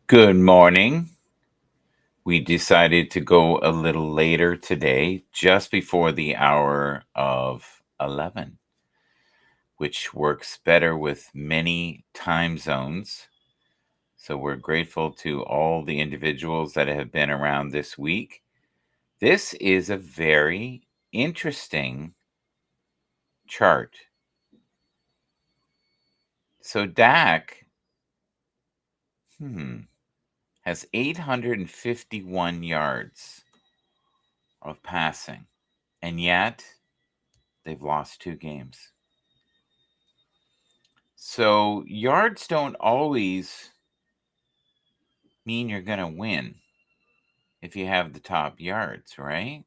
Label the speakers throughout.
Speaker 1: Good morning. We decided to go a little later today, just before the hour of 11, which works better with many time zones. So we're grateful to all the individuals that have been around this week. This is a very interesting chart. So Dak has 851 yards of passing, and yet they've lost 2 games. So yards don't always mean you're going to win if you have the top yards, right?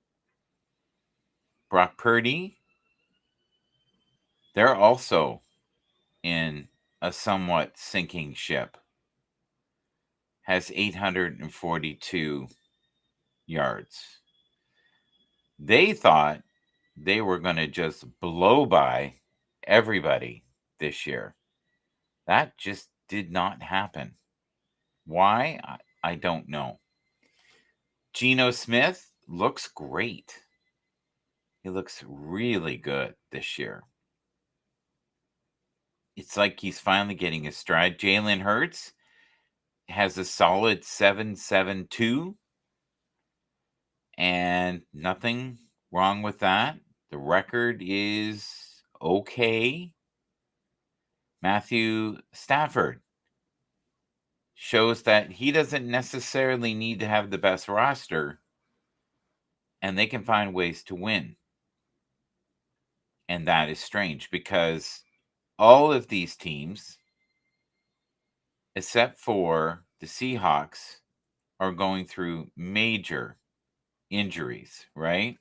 Speaker 1: Brock Purdy, they're also in a somewhat sinking ship, has 842 yards. They thought they were going to just blow by everybody this year. That just did not happen. Why? I don't know. Geno Smith looks great. He looks really good this year. It's like he's finally getting his stride. Jalen Hurts has a solid 7.72, and nothing wrong with that. The record is okay. Matthew Stafford shows that he doesn't necessarily need to have the best roster, and they can find ways to win. And that is strange because all of these teams, except for the Seahawks, are going through major injuries, right?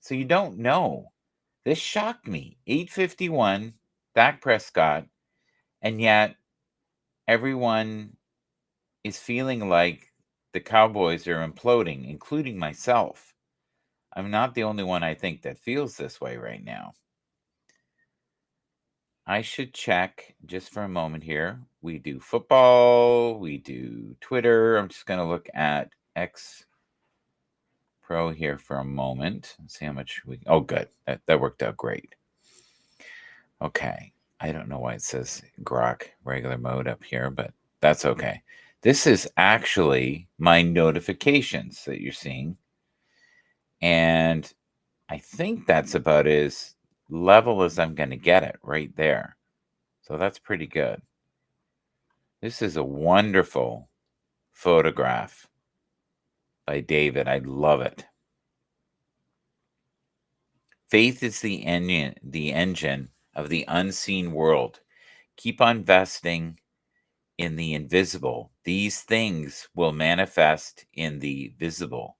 Speaker 1: So you don't know. This shocked me. 851, Dak Prescott, and yet everyone is feeling like the Cowboys are imploding, including myself. I'm not the only one I think that feels this way right now. I should check just for a moment here. We do football, we do Twitter. I'm just going to look at X Pro here for a moment and see how much we. Oh, good. That worked out great. Okay. I don't know why it says Grok regular mode up here, but that's okay. This is actually my notifications that you're seeing. And I think that's about as level as I'm going to get it right there. So that's pretty good. This is a wonderful photograph by David. I love it. Faith is the engine of the unseen world. Keep on investing in the invisible. These things will manifest in the visible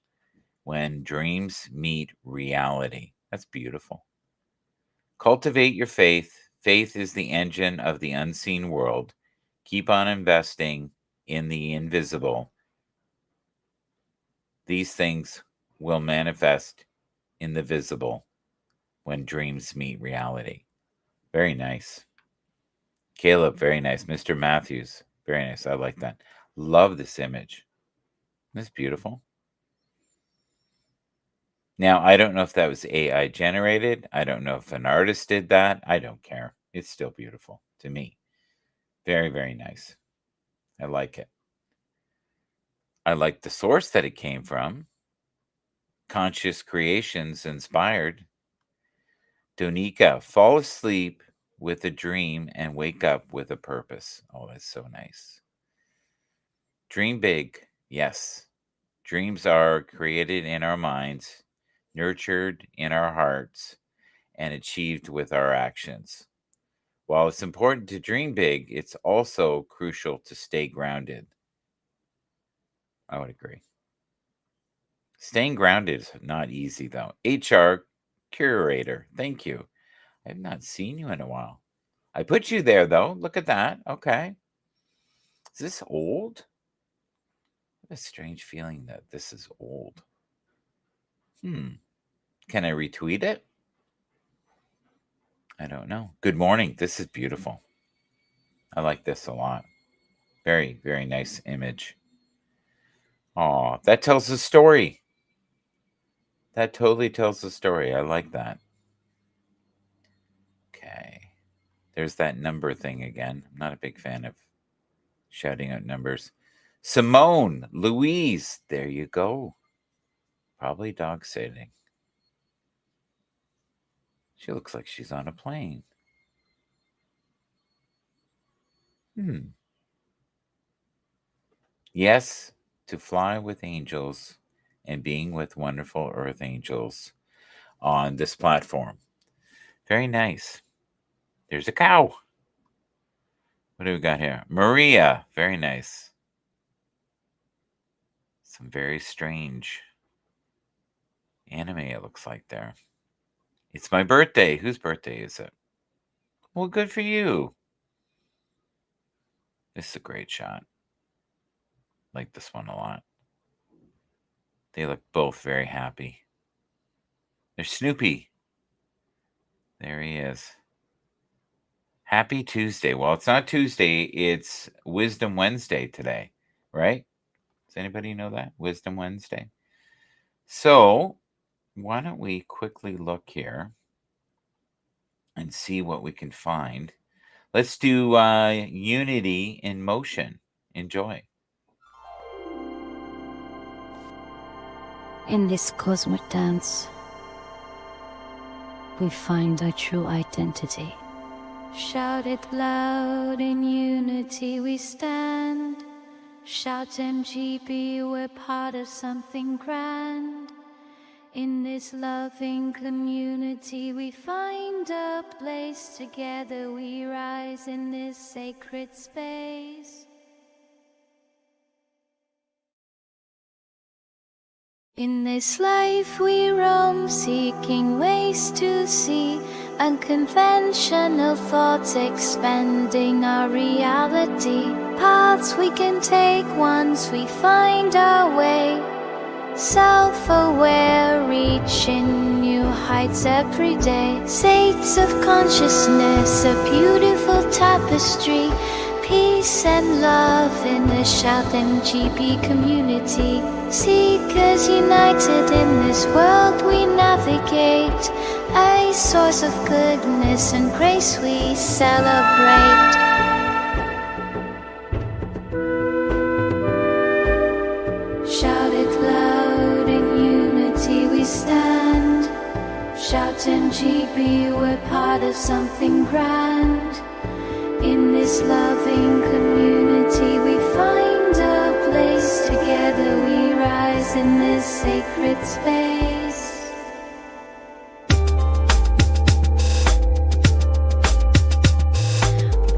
Speaker 1: when dreams meet reality. That's beautiful. Cultivate your faith. Faith is the engine of the unseen world. Keep on investing in the invisible. These things will manifest in the visible when dreams meet reality. Very nice. Caleb, very nice. Mr. Matthews, very nice. I like that. Love this image. That's beautiful. Now, I don't know if that was AI generated. I don't know if an artist did that. I don't care. It's still beautiful to me. Very, very nice. I like it. I like the source that it came from. Conscious Creations inspired. Donika, fall asleep with a dream and wake up with a purpose. Oh, that's so nice. Dream big. Yes. Dreams are created in our minds, nurtured in our hearts, and achieved with our actions. While it's important to dream big, it's also crucial to stay grounded. I would agree. Staying grounded is not easy, though. HR curator, thank you. I have not seen you in a while. I put you there, though. Look at that. Okay. Is this old? I have a strange feeling that this is old. Can I retweet it? I don't know. Good morning. This is beautiful. I like this a lot. Very, very nice image. Oh, that tells a story. That totally tells a story. I like that. Okay. There's that number thing again. I'm not a big fan of shouting out numbers. Simone, Louise, there you go. Probably dog sitting. She looks like she's on a plane. Yes, to fly with angels and being with wonderful earth angels on this platform. Very nice. There's a cow. What do we got here? Maria. Very nice. Some very strange anime, it looks like there. It's my birthday. Whose birthday is it? Well, good for you. This is a great shot. Like this one a lot. They look both very happy. There's Snoopy. There he is. Happy Tuesday. Well, it's not Tuesday. It's Wisdom Wednesday today, right? Does anybody know that? Wisdom Wednesday. So why don't we quickly look here and see what we can find. Let's do Unity in Motion. Enjoy.
Speaker 2: In this cosmic dance, we find our true identity. Shout it loud, in unity we stand. Shout MGB, we're part of something grand. In this loving community we find a place. Together we rise in this sacred space. In this life we roam, seeking ways to see unconventional thoughts, expanding our reality. Paths we can take once we find our way. Self-aware, reaching new heights every day. States of consciousness, a beautiful tapestry. Peace and love in the Shout MGB community. Seekers united in this world we navigate. A source of goodness and grace we celebrate. Shout it loud, in unity we stand. Shout MGB, we're part of something grand. In this loving community we find a place. Together we rise in this sacred space.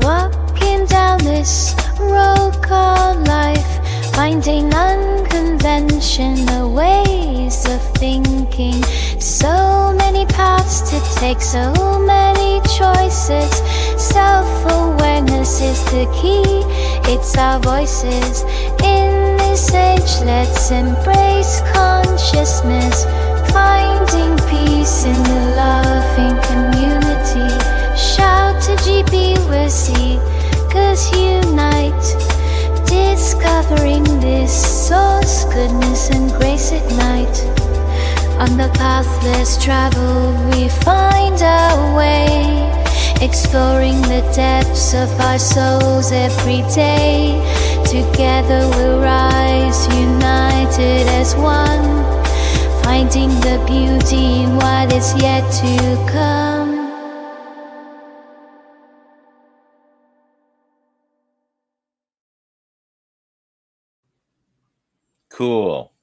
Speaker 2: Walking down this road called life, finding unconventional ways of thinking. So many paths to take, so many choices. Self-awareness is the key, it's our voices. In this age, let's embrace consciousness, finding peace in the loving community. Shout to GB, we're seekers unite, discovering this source, goodness and grace at night. On the path less traveled, we find our way, exploring the depths of our souls every day. Together we'll rise, united as one, finding the beauty in what is yet to come.
Speaker 1: Cool.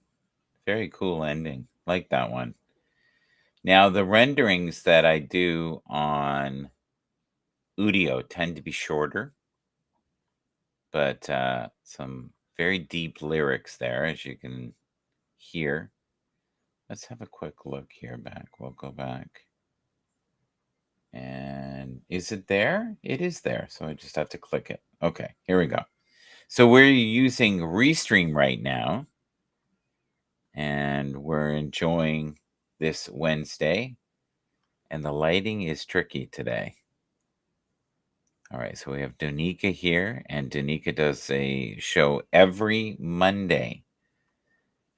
Speaker 1: Very cool ending. Like that one. Now, the renderings that I do on Udio tend to be shorter, but some very deep lyrics there, as you can hear. Let's have a quick look here back. We'll go back. And is it there? It is there. So I just have to click it. Okay, here we go. So we're using Restream right now, and we're enjoying this Wednesday, and the lighting is tricky today. All right, so we have Donika here, and Donika does a show every Monday.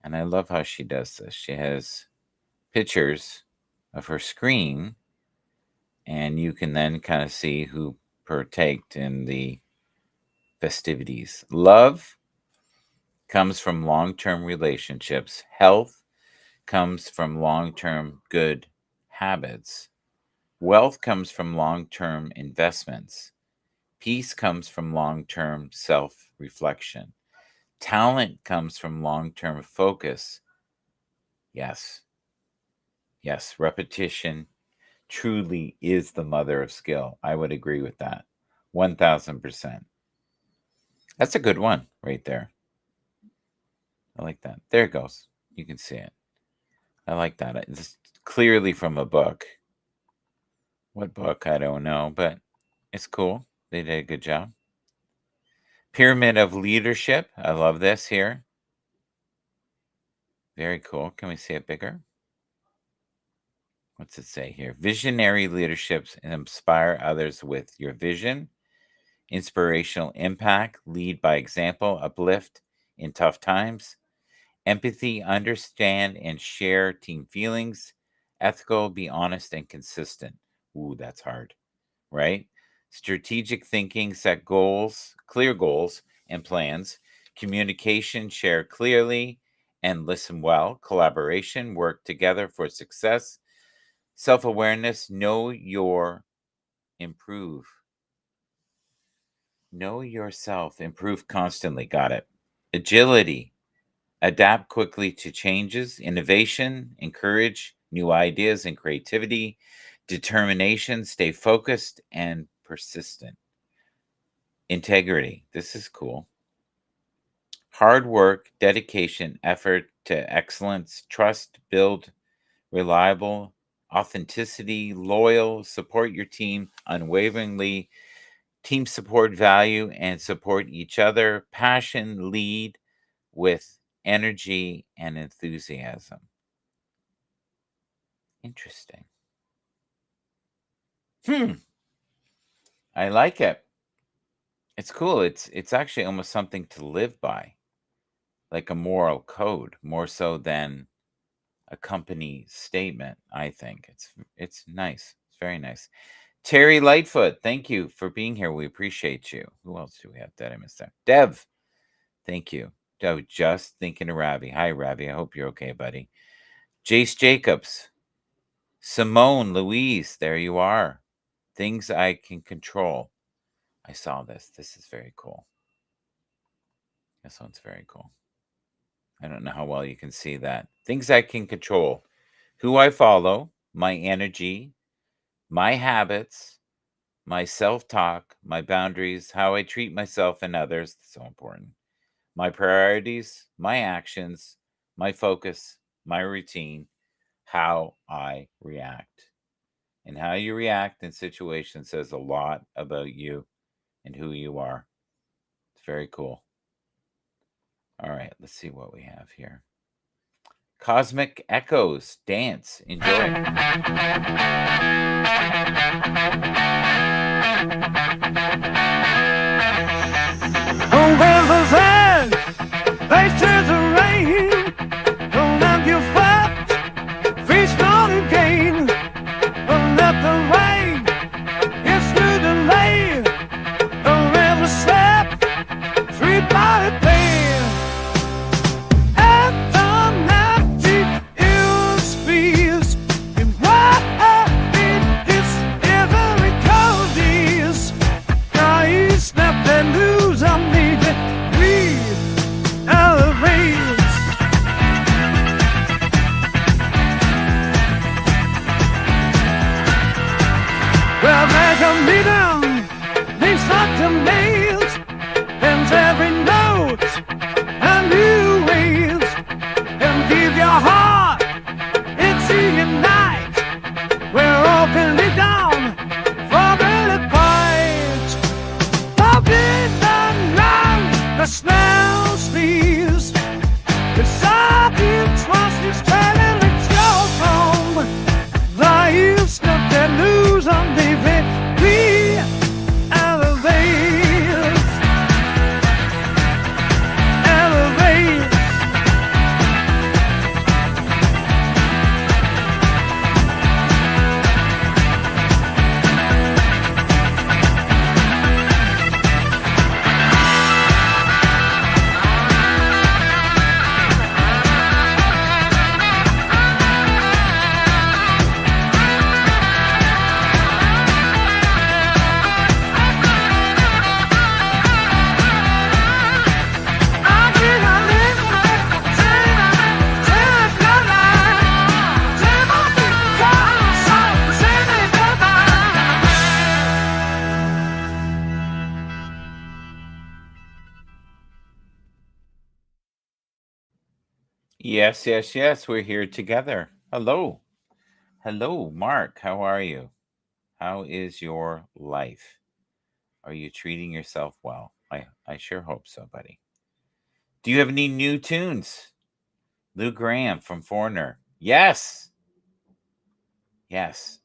Speaker 1: And I love how she does this. She has pictures of her screen, and you can then kind of see who partaked in the festivities. Love comes from long-term relationships. Health comes from long-term good habits. Wealth comes from long-term investments. Peace comes from long-term self-reflection. Talent comes from long-term focus. Yes. Yes, repetition truly is the mother of skill. I would agree with that. 1000%. That's a good one right there. I like that. There it goes. You can see it. I like that. It's clearly from a book. What book? I don't know, but it's cool. They did a good job. Pyramid of Leadership. I love this here. Very cool. Can we see it bigger? What's it say here? Visionary leaderships inspire others with your vision. Inspirational impact. Lead by example. Uplift in tough times. Empathy. Understand and share team feelings. Ethical. Be honest and consistent. Ooh, that's hard, right? Strategic thinking. Set goals, clear goals and plans. Communication. Share clearly and listen well. Collaboration. Work together for success. Self-awareness, know your improve. Know yourself, improve constantly. Got it. Agility, adapt quickly to changes. Innovation, encourage new ideas and creativity. Determination, stay focused and persistent. Integrity, this is cool. Hard work, dedication, effort to excellence. Trust, build, reliable. Authenticity, loyal, support your team unwaveringly, team support value and support each other, passion, lead with energy and enthusiasm. Interesting. I like it. It's cool. It's actually almost something to live by, like a moral code, more so than a company statement. I think it's nice. It's very nice. Terry Lightfoot, thank you for being here. We appreciate you. Who else do we have that I missed there? Dev, thank you. I was just thinking of Ravi. Hi, Ravi. I hope you're okay, buddy. Jace Jacobs, Simone, Louise, there you are. Things I can control. I saw this. This is very cool. This one's very cool. I don't know how well you can see that. Things I can control. Who I follow, my energy, my habits, my self-talk, my boundaries, how I treat myself and others. So important. My priorities, my actions, my focus, my routine, how I react. And how you react in situations says a lot about you and who you are. It's very cool. All right, let's see what we have here. Cosmic Echoes, dance, enjoy.
Speaker 3: Oh, there's a sun, face to the rain. Don't have your fight, face on again. Don't let the rain, it's through the lane. Don't ever step, free by the pain. Lose on David, we are
Speaker 1: Yes, yes, yes. We're here together. Hello. Hello, Mark. How are you? How is your life? Are you treating yourself well? I sure hope so, buddy. Do you have any new tunes? Lou Graham from Foreigner. Yes. Yes.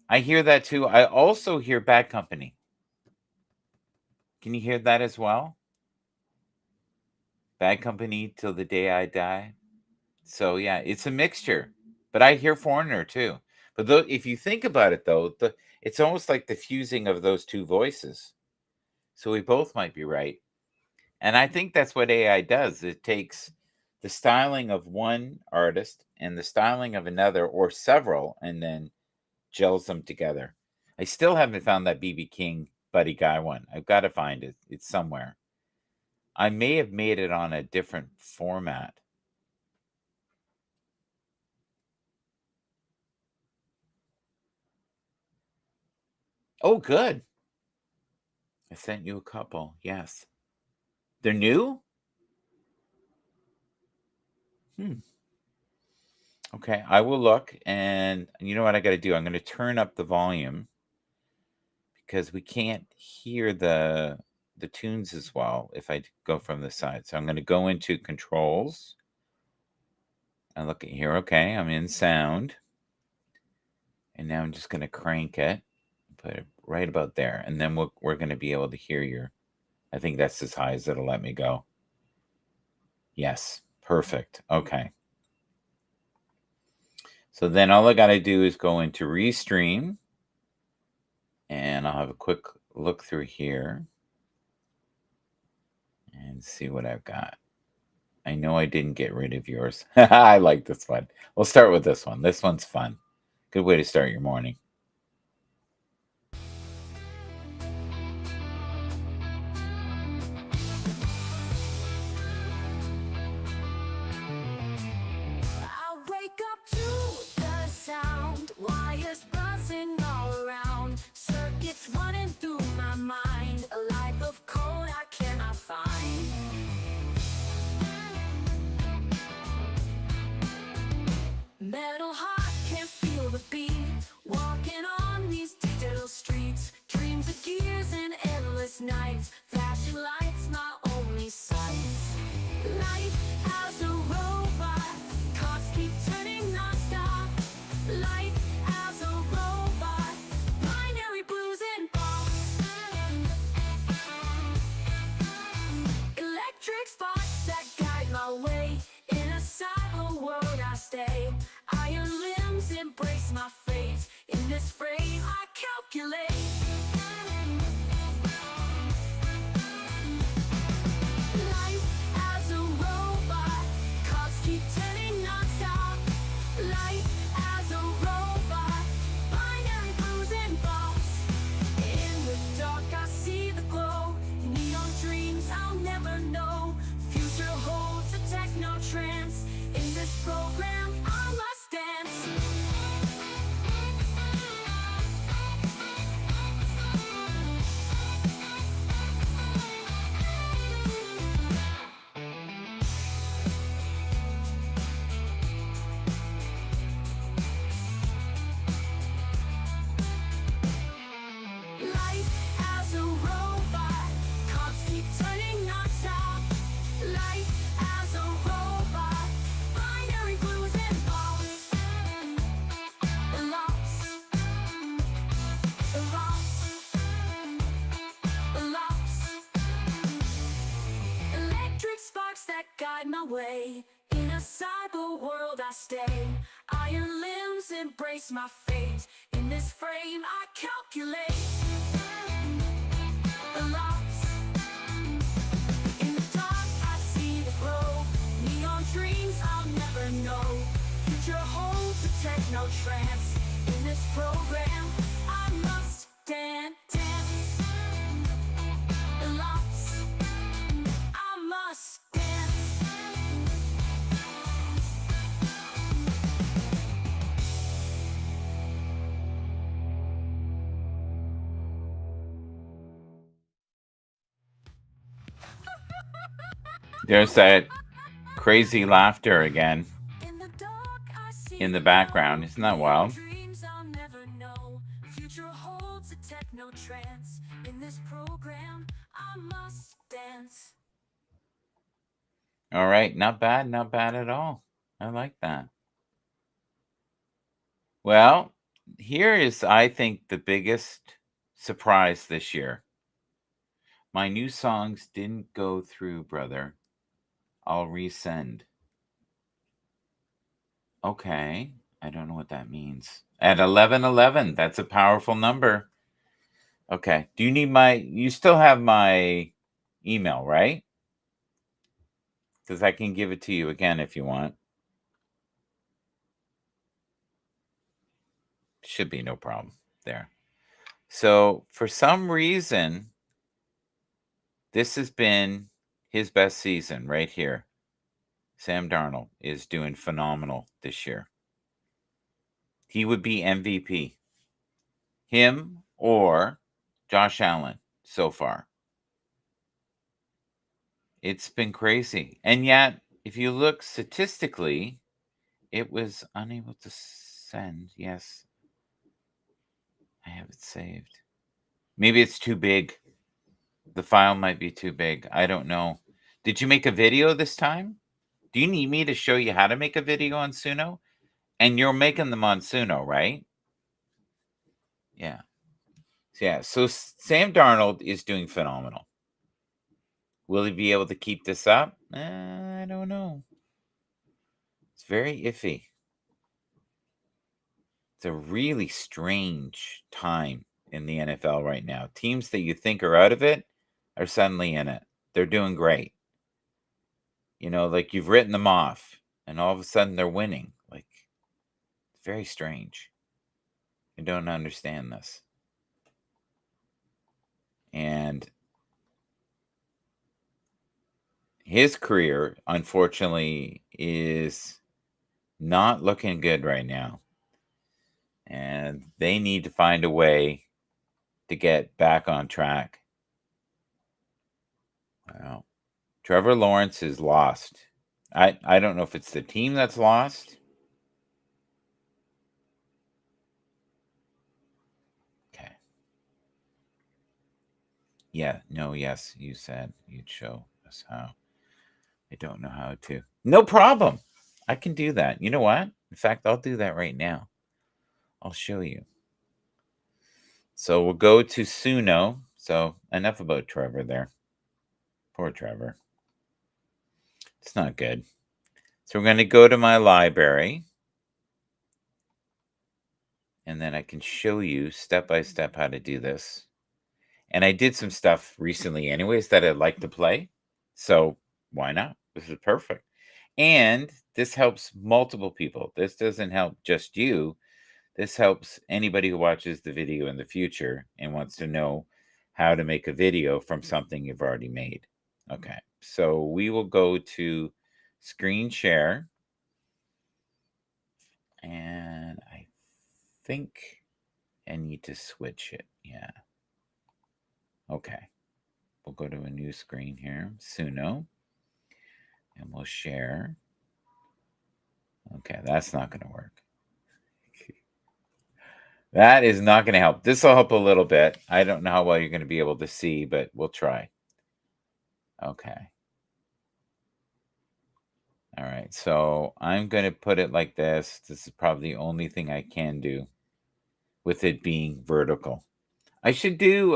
Speaker 1: I hear that too. I also hear Bad Company. Can you hear that as well? Bad Company Till the Day I Die. So yeah, it's a mixture. But I hear Foreigner too. But though, if you think about it, though, it's almost like the fusing of those two voices. So we both might be right. And I think that's what AI does. It takes the styling of one artist and the styling of another or several and then gels them together. I still haven't found that BB King Buddy Guy one. I've got to find it. It's somewhere. I may have made it on a different format. Oh, good. I sent you a couple. Yes. They're new? Hmm. Okay, I will look, and you know what I gotta do? I'm gonna turn up the volume because we can't hear the tunes as well if I go from the side. So I'm gonna go into controls and look at here. Okay, I'm in sound, and now I'm just gonna crank it, put it right about there, and then we're gonna be able to hear your. I think that's as high as it'll let me go. Yes, perfect. Okay. So then all I got to do is go into Restream, and I'll have a quick look through here and see what I've got. I know I didn't get rid of yours. I like this one. We'll start with this one. This one's fun. Good way to start your morning.
Speaker 4: I wake up to the sound, wires buzzing all around, circuits running through my mind, a life of code I cannot find. Metal heart can't feel the beat, walking on these digital streets, dreams of gears and endless nights, flashing lights my only sights. Life as a robot, clocks keep turning non-stop. Life as a robot, binary blues and bombs. Electric sparks that guide my way, in a cyber world I stay. Iron limbs embrace my fate, in this frame I calculate. Life as a robot, clocks keep turning non-stop. Life as a robot, binary blues and bombs. In the dark I see the glow, neon dreams I'll never know. Future holds a techno trance, in this program I must dance. Life as a robot, clocks keep turning non-stop. Life as a robot, binary blues and bombs. The locks, the rocks, the locks. Electric sparks that guide my way, in a cyber world I stay. Iron limbs embrace my fate, in this frame I calculate. The locks, in the dark I see the glow, neon dreams I'll never know. Future holds a techno trance, in this program I must dance. The locks, I must dance.
Speaker 1: There's that crazy laughter again. in the background. Isn't that wild?
Speaker 4: Dreams I'll never know. Future holds a techno trance. In this program, I must dance.
Speaker 1: All right, not bad at all. I like that. Well, here is, I think, the biggest surprise this year. My new songs didn't go through, brother. I'll resend. Okay, I don't know what that means. At 11:11, that's a powerful number. Okay, do you still have my email, right? Because I can give it to you again if you want. Should be no problem there. So for some reason, this has been his best season right here. Sam Darnold is doing phenomenal this year. He would be MVP. Him or Josh Allen so far. It's been crazy. And yet, if you look statistically, it was unable to send. Yes. I have it saved. Maybe it's too big. The file might be too big. I don't know. Did you make a video this time? Do you need me to show you how to make a video on Suno? And you're making them on Suno, right? Yeah. So Sam Darnold is doing phenomenal. Will he be able to keep this up? I don't know. It's very iffy. It's a really strange time in the NFL right now. Teams that you think are out of it are suddenly in it. They're doing great. You know, like you've written them off, and all of a sudden they're winning. Like, it's very strange. I don't understand this. And his career, unfortunately, is not looking good right now. And they need to find a way to get back on track. Wow. Trevor Lawrence is lost. I don't know if it's the team that's lost. Okay. Yeah, no, yes, you said you'd show us how. I don't know how to. No problem. I can do that. You know what? In fact, I'll do that right now. I'll show you. So we'll go to Suno. So enough about Trevor there. Poor Trevor. It's not good. So we're going to go to my library. And then I can show you step by step how to do this. And I did some stuff recently anyways that I'd like to play. So why not? This is perfect. And this helps multiple people. This doesn't help just you. This helps anybody who watches the video in the future and wants to know how to make a video from something you've already made. Okay, so we will go to screen share. And I think I need to switch it. Yeah. Okay. We'll go to a new screen here, Suno, and we'll share. Okay, that's not going to work. That is not going to help. This will help a little bit. I don't know how well you're going to be able to see, but we'll try. Okay. All right, so I'm going to put it like this. This is probably the only thing I can do with it being vertical. I should do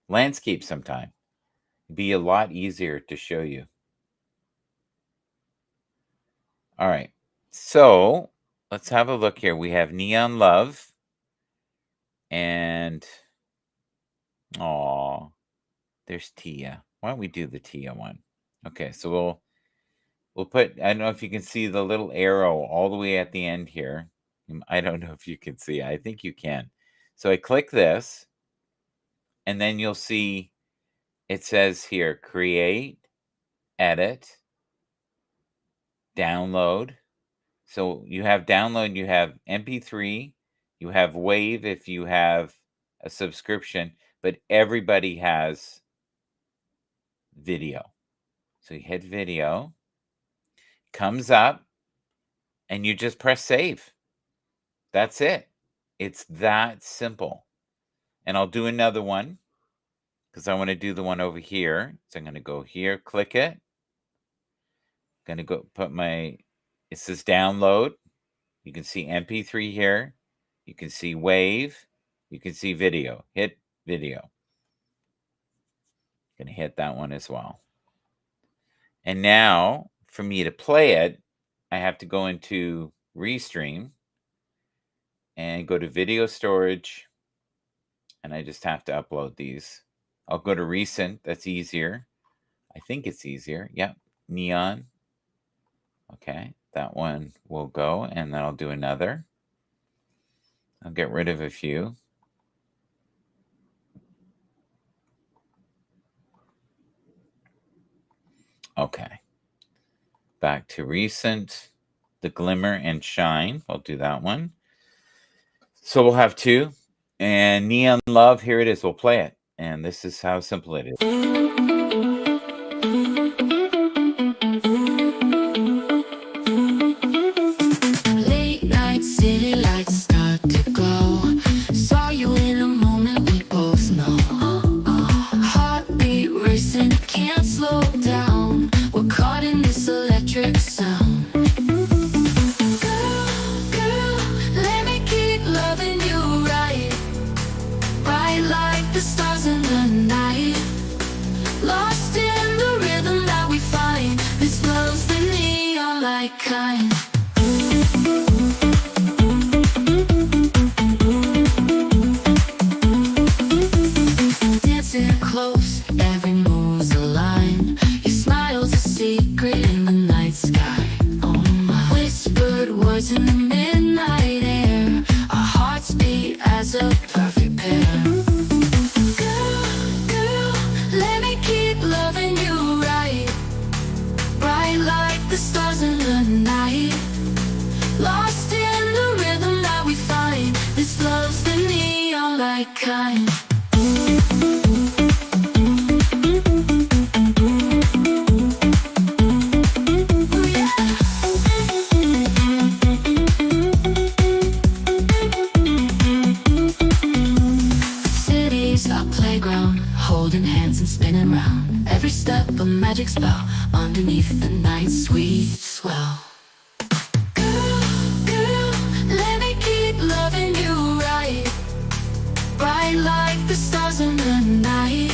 Speaker 1: landscape sometime. It'd be a lot easier to show you. All right, so let's have a look here. We have Neon Love and there's Tia. Why don't we do the Tia one? Okay, so we'll put, I don't know if you can see the little arrow all the way at the end here. I don't know if you can see. I think you can. So I click this, and then you'll see it says here, create, edit, download. So you have download, you have MP3, you have Wave if you have a subscription, but everybody has video. So you hit video, comes up, and you just press save. That's it. It's that simple. And I'll do another one because I want to do the one over here. So I'm going to go here, click it. Going to go put it says download. You can see MP3 here. You can see wave. You can see video. Hit video. Going to hit that one as well. And now for me to play it, I have to go into Restream and go to video storage. And I just have to upload these. I'll go to recent. That's easier. I think it's easier. Yep. Neon. Okay. That one will go. And then I'll do another. I'll get rid of a few. Okay. Back to recent. The Glimmer and Shine. I'll do that one. So we'll have two. And Neon Love, here it is. We'll play it. And this is how simple it is.
Speaker 4: Late night city lights start to glow. Saw you in a moment we both know. Heartbeat racing, can't slow down. We're caught in this electric sound. Girl, let me keep loving you right. Bright like the stars in the night. Lost in the rhythm that we find. This love's the neon light kind. Dancing close, every move's a line. Your smile's a secret in the night sky. Oh my. Whispered words in the midnight air. Our hearts beat as a perfect pair. Girl, let me keep loving you right. Bright like the stars in the night. Lost in the rhythm that we find. This love's the neon light kind. City's our playground, holding hands and spinning round. Every step a magic spell, underneath the night's sweet swell. Girl, let me keep loving you right. Bright like the stars in the night.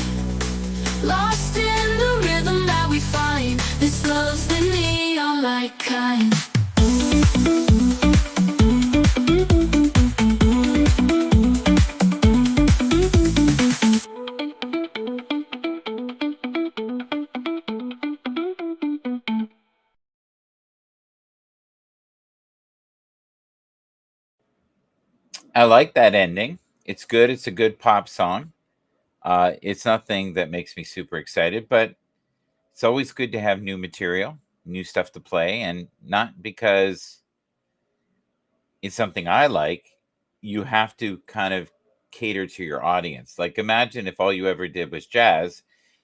Speaker 4: Lost in the rhythm that we find. This love's the neon light kind.
Speaker 1: I like that ending. It's good. It's a good pop song. It's nothing that makes me super excited, but it's always good to have new material, new stuff to play, and not because it's something I like. You have to kind of cater to your audience. Like imagine if all you ever did was jazz,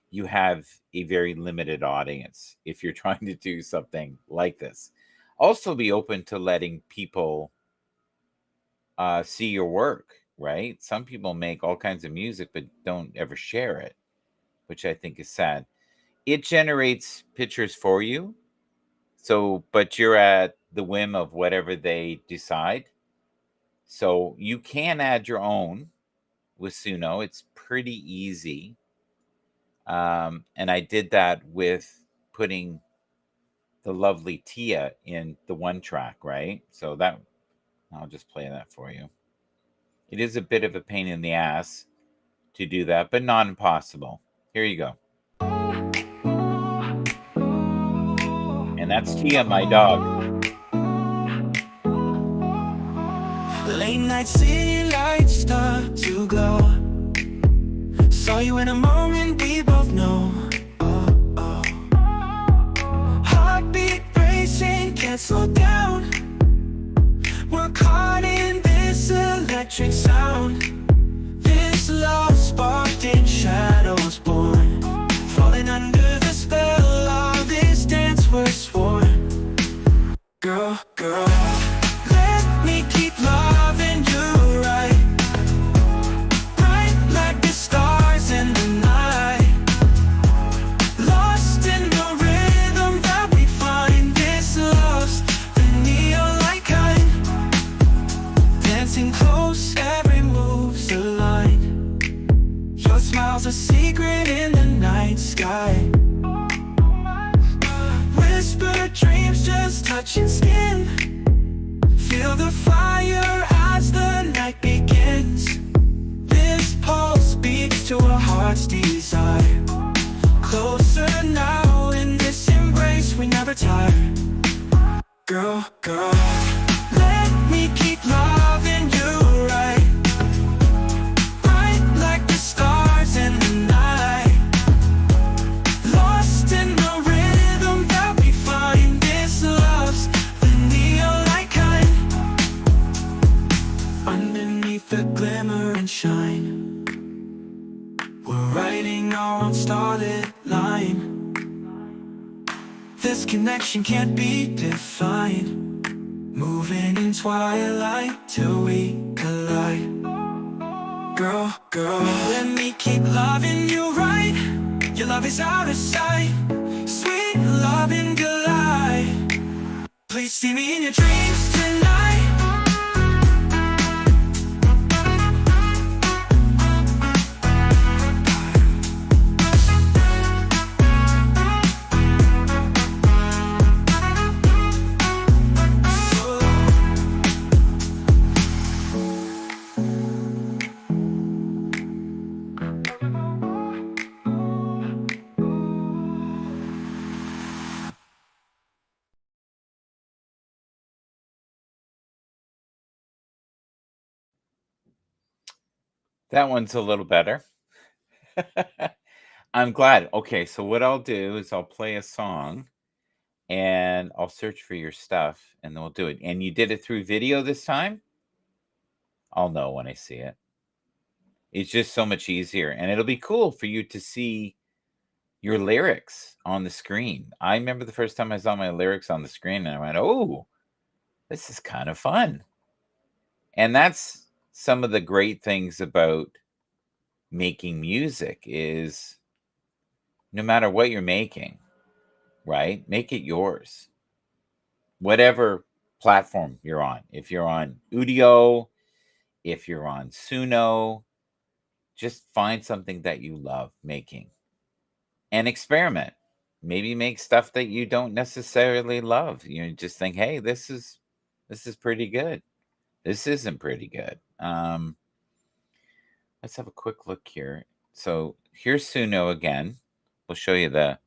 Speaker 1: you have a very limited audience if you're trying to do something like this. Also be open to letting people see your work, right? Some people make all kinds of music but don't ever share it, which I think is sad. It generates pictures for you, so but you're at the whim of whatever they decide. So you can add your own with Suno. It's pretty easy. And I did that with putting the lovely Tia in the one track, right? So that I'll just play that for you. It is a bit of a pain in the ass to do that, but not impossible. Here you go. And that's Tia, my dog.
Speaker 3: Late night city lights start to glow. Saw you in a moment we both know. Oh, oh. Heartbeat racing, can't slow down. We're caught in this electric sound. This love sparked in shadows born. Falling under the spell of this dance we're sworn. Girl, girl. touching skin. Feel the fire as the night begins. This pulse speaks to our heart's desire. Closer now in this embrace, we never tire. Girl, girl, let me keep loving you right. Bright like the stars in the night. Lost in the rhythm that we find. This love's the neon-like kind. Underneath the glimmer and shine, we're writing our own starlit line. This connection can't be defined. Moving in twilight till we collide. Girl, girl, let me keep loving you right. Your love is out of sight. Sweet loving delight. Please see me in your dreams tonight.
Speaker 1: That one's a little better. I'm glad. Okay, so what I'll do is I'll play a song and I'll search for your stuff and then we'll do it. And you did it through video this time? I'll know when I see it. It's just so much easier. And it'll be cool for you to see your lyrics on the screen. I remember the first time I saw my lyrics on the screen and I went, oh, this is kind of fun. And that's some of the great things about making music is no matter what you're making, right? Make it yours. Whatever platform you're on. If you're on Udio, if you're on Suno, just find something that you love making and experiment. Maybe make stuff that you don't necessarily love. You just think, hey, this is pretty good. This isn't pretty good. Let's have a quick look here. So here's Suno again. We'll show you the.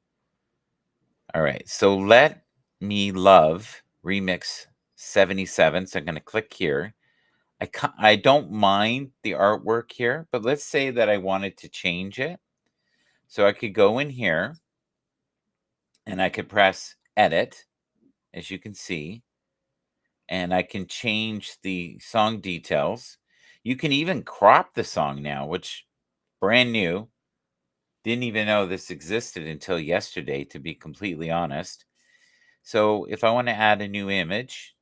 Speaker 1: All right. So Let Me Love Remix 77. So I'm going to click here. I don't mind the artwork here, but let's say that I wanted to change it. So I could go in here and I could press edit, as you can see, and I can change the song details. You can even crop the song now, which brand new. Didn't even know this existed until yesterday, to be completely honest. So if I want to add a new image,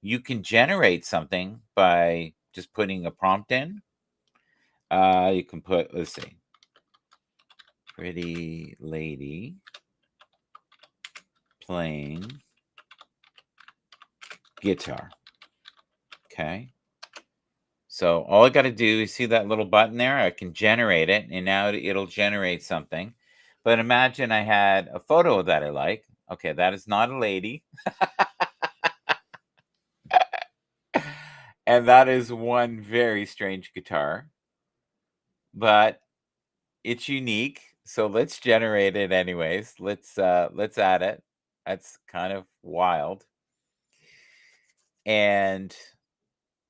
Speaker 1: you can generate something by just putting a prompt in. You can put, let's see, pretty lady playing guitar. Okay. So all I got to do is see that little button there. I can generate it, and now it'll generate something. But imagine I had a photo that I like. Okay, that is not a lady. And that is one very strange guitar. But it's unique. So let's generate it anyways. Let's add it. That's kind of wild. And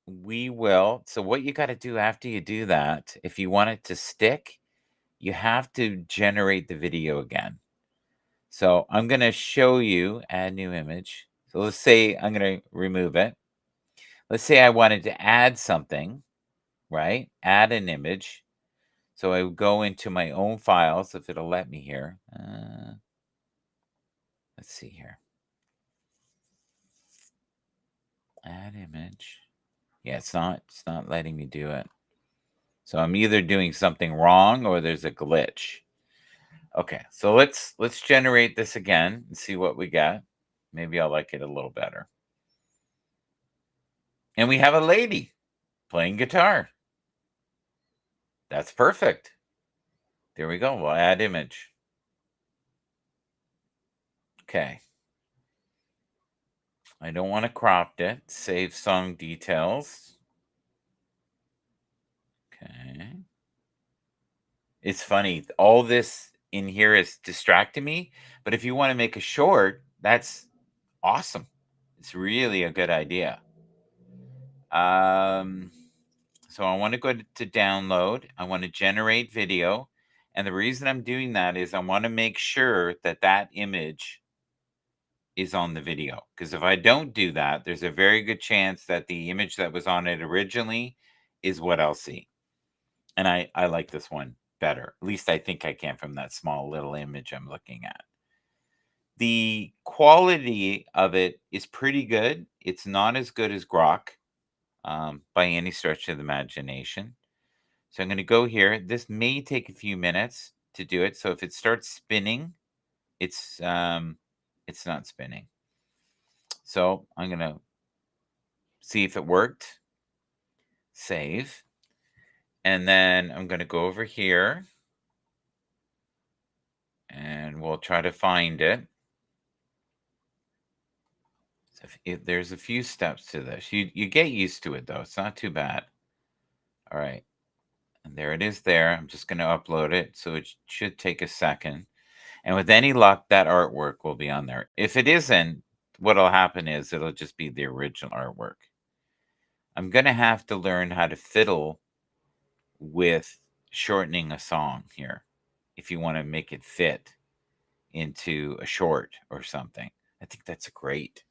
Speaker 1: we will. So what you got to do after you do that, if you want it to stick, you have to generate the video again. So I'm going to show you add new image. So let's say I'm going to remove it. Let's say I wanted to add something, right? Add an image. So I would go into my own files if it'll let me here. Let's see here. Add image. Yeah, it's not letting me do it. So I'm either doing something wrong or there's a glitch. Okay, so let's generate this again and see what we got. Maybe I'll like it a little better. And we have a lady playing guitar. That's perfect. There we go. We'll add image. Okay. I don't want to crop it. Save song details. Okay. It's funny. All this in here is distracting me. But if you want to make a short, that's awesome. It's really a good idea. So I want to go to download. I want to generate video. And the reason I'm doing that is I want to make sure that that image is on the video. Because if I don't do that, there's a very good chance that the image that was on it originally is what I'll see. And I like this one better. At least I think I can from that small little image I'm looking at. The quality of it is pretty good. It's not as good as Grok by any stretch of the imagination. So I'm going to go here. This may take a few minutes to do it. So if it starts spinning, it's not spinning. So I'm going to see if it worked. Save. And then I'm going to go over here and we'll try to find it. So there's a few steps to this. You get used to it though. It's not too bad. All right. And there it is there. I'm just going to upload it. So it should take a second. And with any luck, that artwork will be on there. If it isn't, what'll happen is it'll just be the original artwork. I'm going to have to learn how to fiddle with shortening a song here if you want to make it fit into a short or something. I think that's great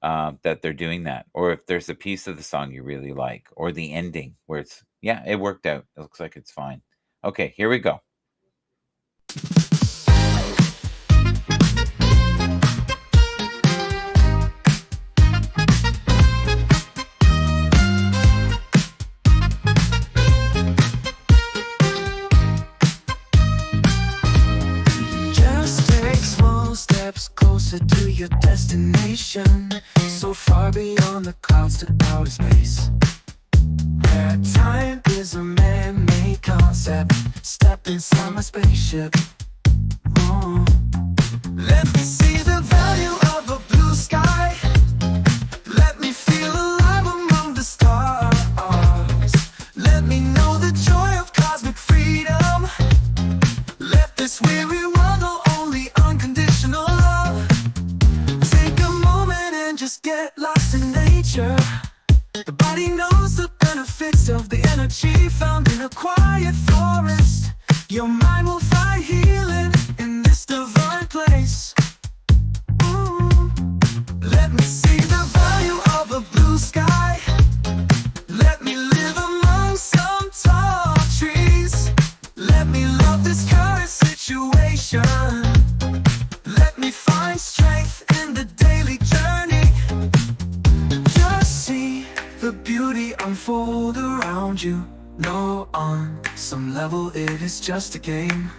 Speaker 1: that they're doing that. Or if there's a piece of the song you really like, or the ending where it's, yeah, it worked out. It looks like it's fine. Okay, here we go.
Speaker 3: Just take small steps closer to your destination, so far beyond the clouds to outer space, where time is a man-made concept. Step inside my spaceship. Oh. Let me see the value of a blue sky. Let me feel alive among the stars. Let me know the joy of cosmic freedom. Let this weary world know only unconditional love. Take a moment and just get lost in nature. The body knows the benefits of the energy found in a quiet forest. Your mind will find healing in this divine place. Ooh. Let me see the value of a blue sky. Let me live among some tall trees. Let me love this current situation. Let me find strength in the daily journey. Just see the beauty unfold around you. No, on some level it is just a game.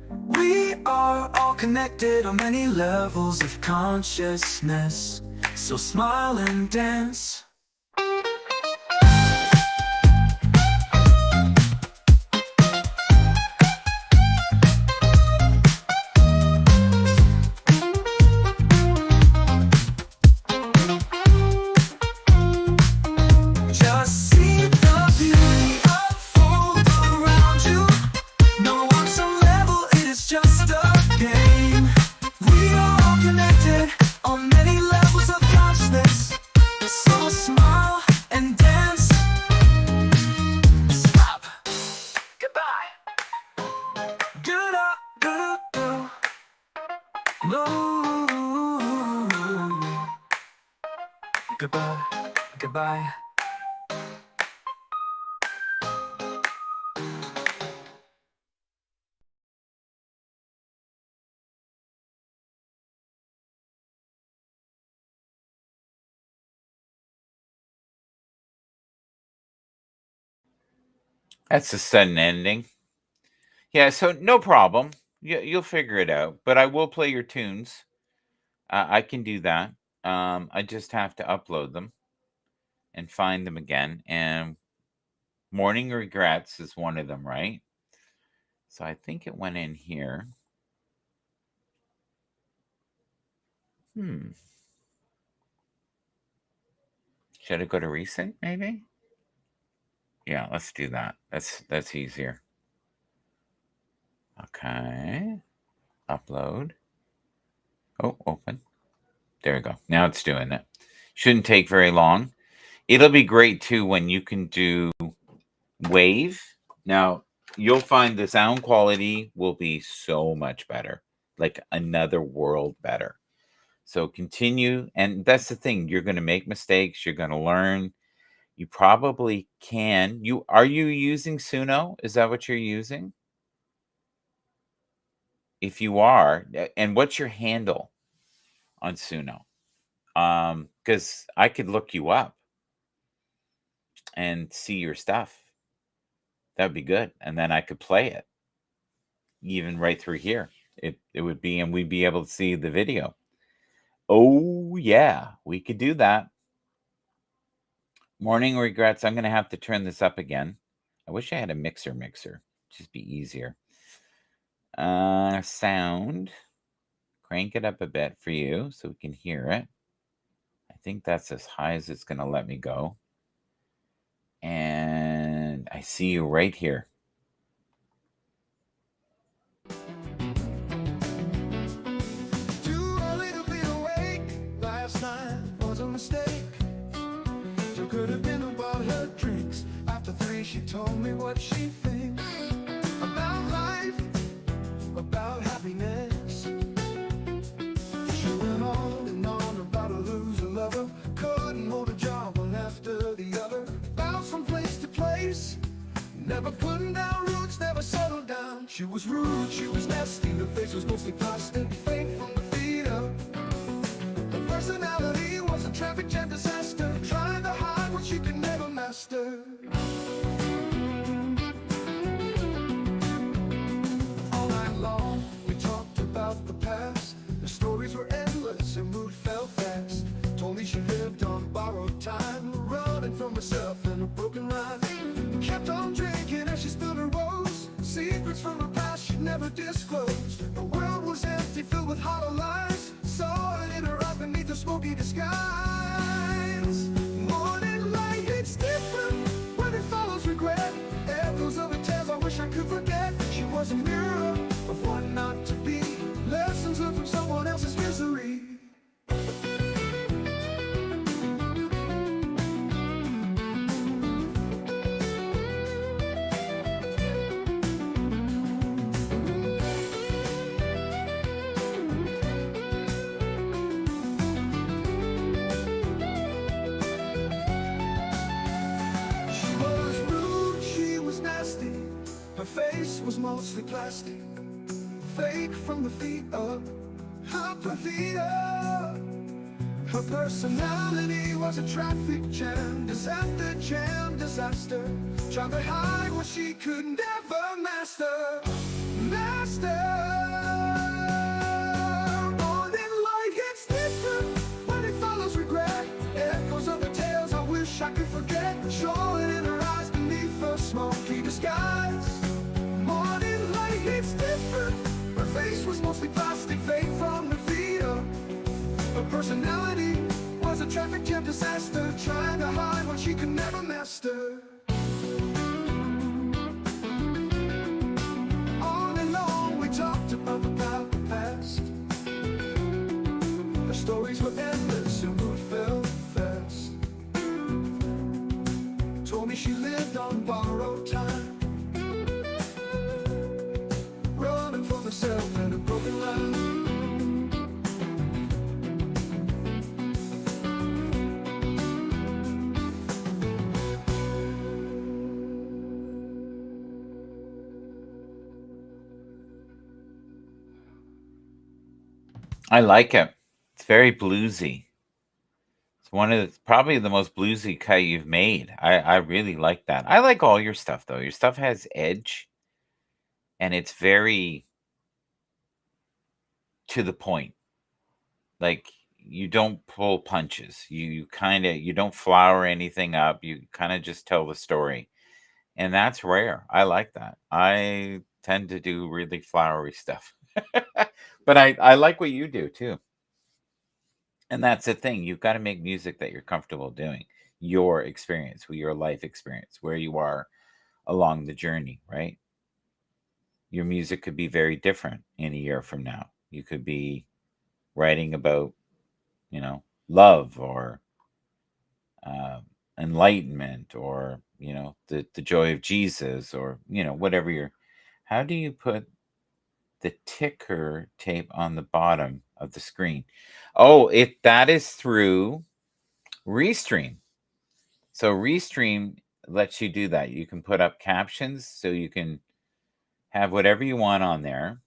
Speaker 3: We are all connected on many levels of consciousness. So smile and dance. Just see the beauty unfold around you. No, on some level it is just a game. We are all connected on many levels of consciousness. So smile and dance. Stop. Goodbye. Good up, good up. No. Goodbye. Goodbye.
Speaker 1: That's a sudden ending. Yeah, so no problem. You'll figure it out. But I will play your tunes. I can do that. I just have to upload them and find them again. And Morning Regrets is one of them, right? So I think it went in here. Should I go to recent, maybe? Yeah, let's do that. That's easier. Okay. Upload. Oh, open. There we go. Now it's doing it. Shouldn't take very long. It'll be great too when you can do wave. Now, you'll find the sound quality will be so much better, like another world better. So continue. And that's the thing. You're going to make mistakes. You're going to learn. You probably can. Are you using Suno? Is that what you're using? If you are, and what's your handle on Suno? Because I could look you up and see your stuff. That'd be good. And then I could play it even right through here. It would be, and we'd be able to see the video. Oh yeah, we could do that. Morning regrets. I'm gonna have to turn this up again. I wish I had a mixer. Just be easier. Sound. Crank it up a bit for you so we can hear it. I think that's as high as it's gonna let me go. And I see you right here.
Speaker 3: Too early to be awake. Last night was a mistake. It could have been about her drinks. After 3, she told me what she thinks about life, about happiness. She went on and on about a loser lover. Couldn't hold a job one after the other. Bounced from place to place. Never putting down roots, never settled down. She was rude, she was nasty. Her face was mostly plastic, fake from the feet up. Her personality was a traffic jam disaster, trying to hide what she could never master. All night long, we talked about the past. The stories were endless, her mood fell fast. Told me she lived on borrowed time, running from herself and a broken rhyme. Kept on drinking as she spilled her woes, secrets from her past she'd never disclosed. The world was empty, filled with hollow lies. Saw it in her eyes beneath a smoky disguise. Morning light hits different when it follows regret. Echoes of her tales I wish I could forget. She was a mirror of what not to be. Lessons learned from someone else's misery. She was rude, she was nasty. Her face was mostly plastic, fake from the feet up, her pathia. Her personality was a traffic jam, disaster. Trying to hide what she could never master. Morning light hits different when it follows regret. Echoes of the tales I wish I could forget. Showing in her eyes beneath her smoky disguise. Morning light hits different. Her face was mostly plastic, fake from the feet up. Her personality was a traffic jam disaster, trying to hide what she could never master. On and on we talked about the past. The stories were endless, her mood fell fast. Told me she lived on borrowed time, running from herself and a broken line.
Speaker 1: I like it. It's very bluesy. It's probably the most bluesy cut you've made. I really like that. I like all your stuff though. Your stuff has edge and it's very to the point. Like you don't pull punches. You don't flower anything up. You kind of just tell the story. And that's rare. I like that. I tend to do really flowery stuff. But I like what you do too. And that's the thing. You've got to make music that you're comfortable doing. your experience, with your life experience, where you are along the journey, right? Your music could be very different in a year from now. You could be writing about, love or enlightenment or, the joy of Jesus or, whatever you're. How do you put the ticker tape on the bottom of the screen? Oh, that is through Restream. So Restream lets you do that. You can put up captions so you can have whatever you want on there.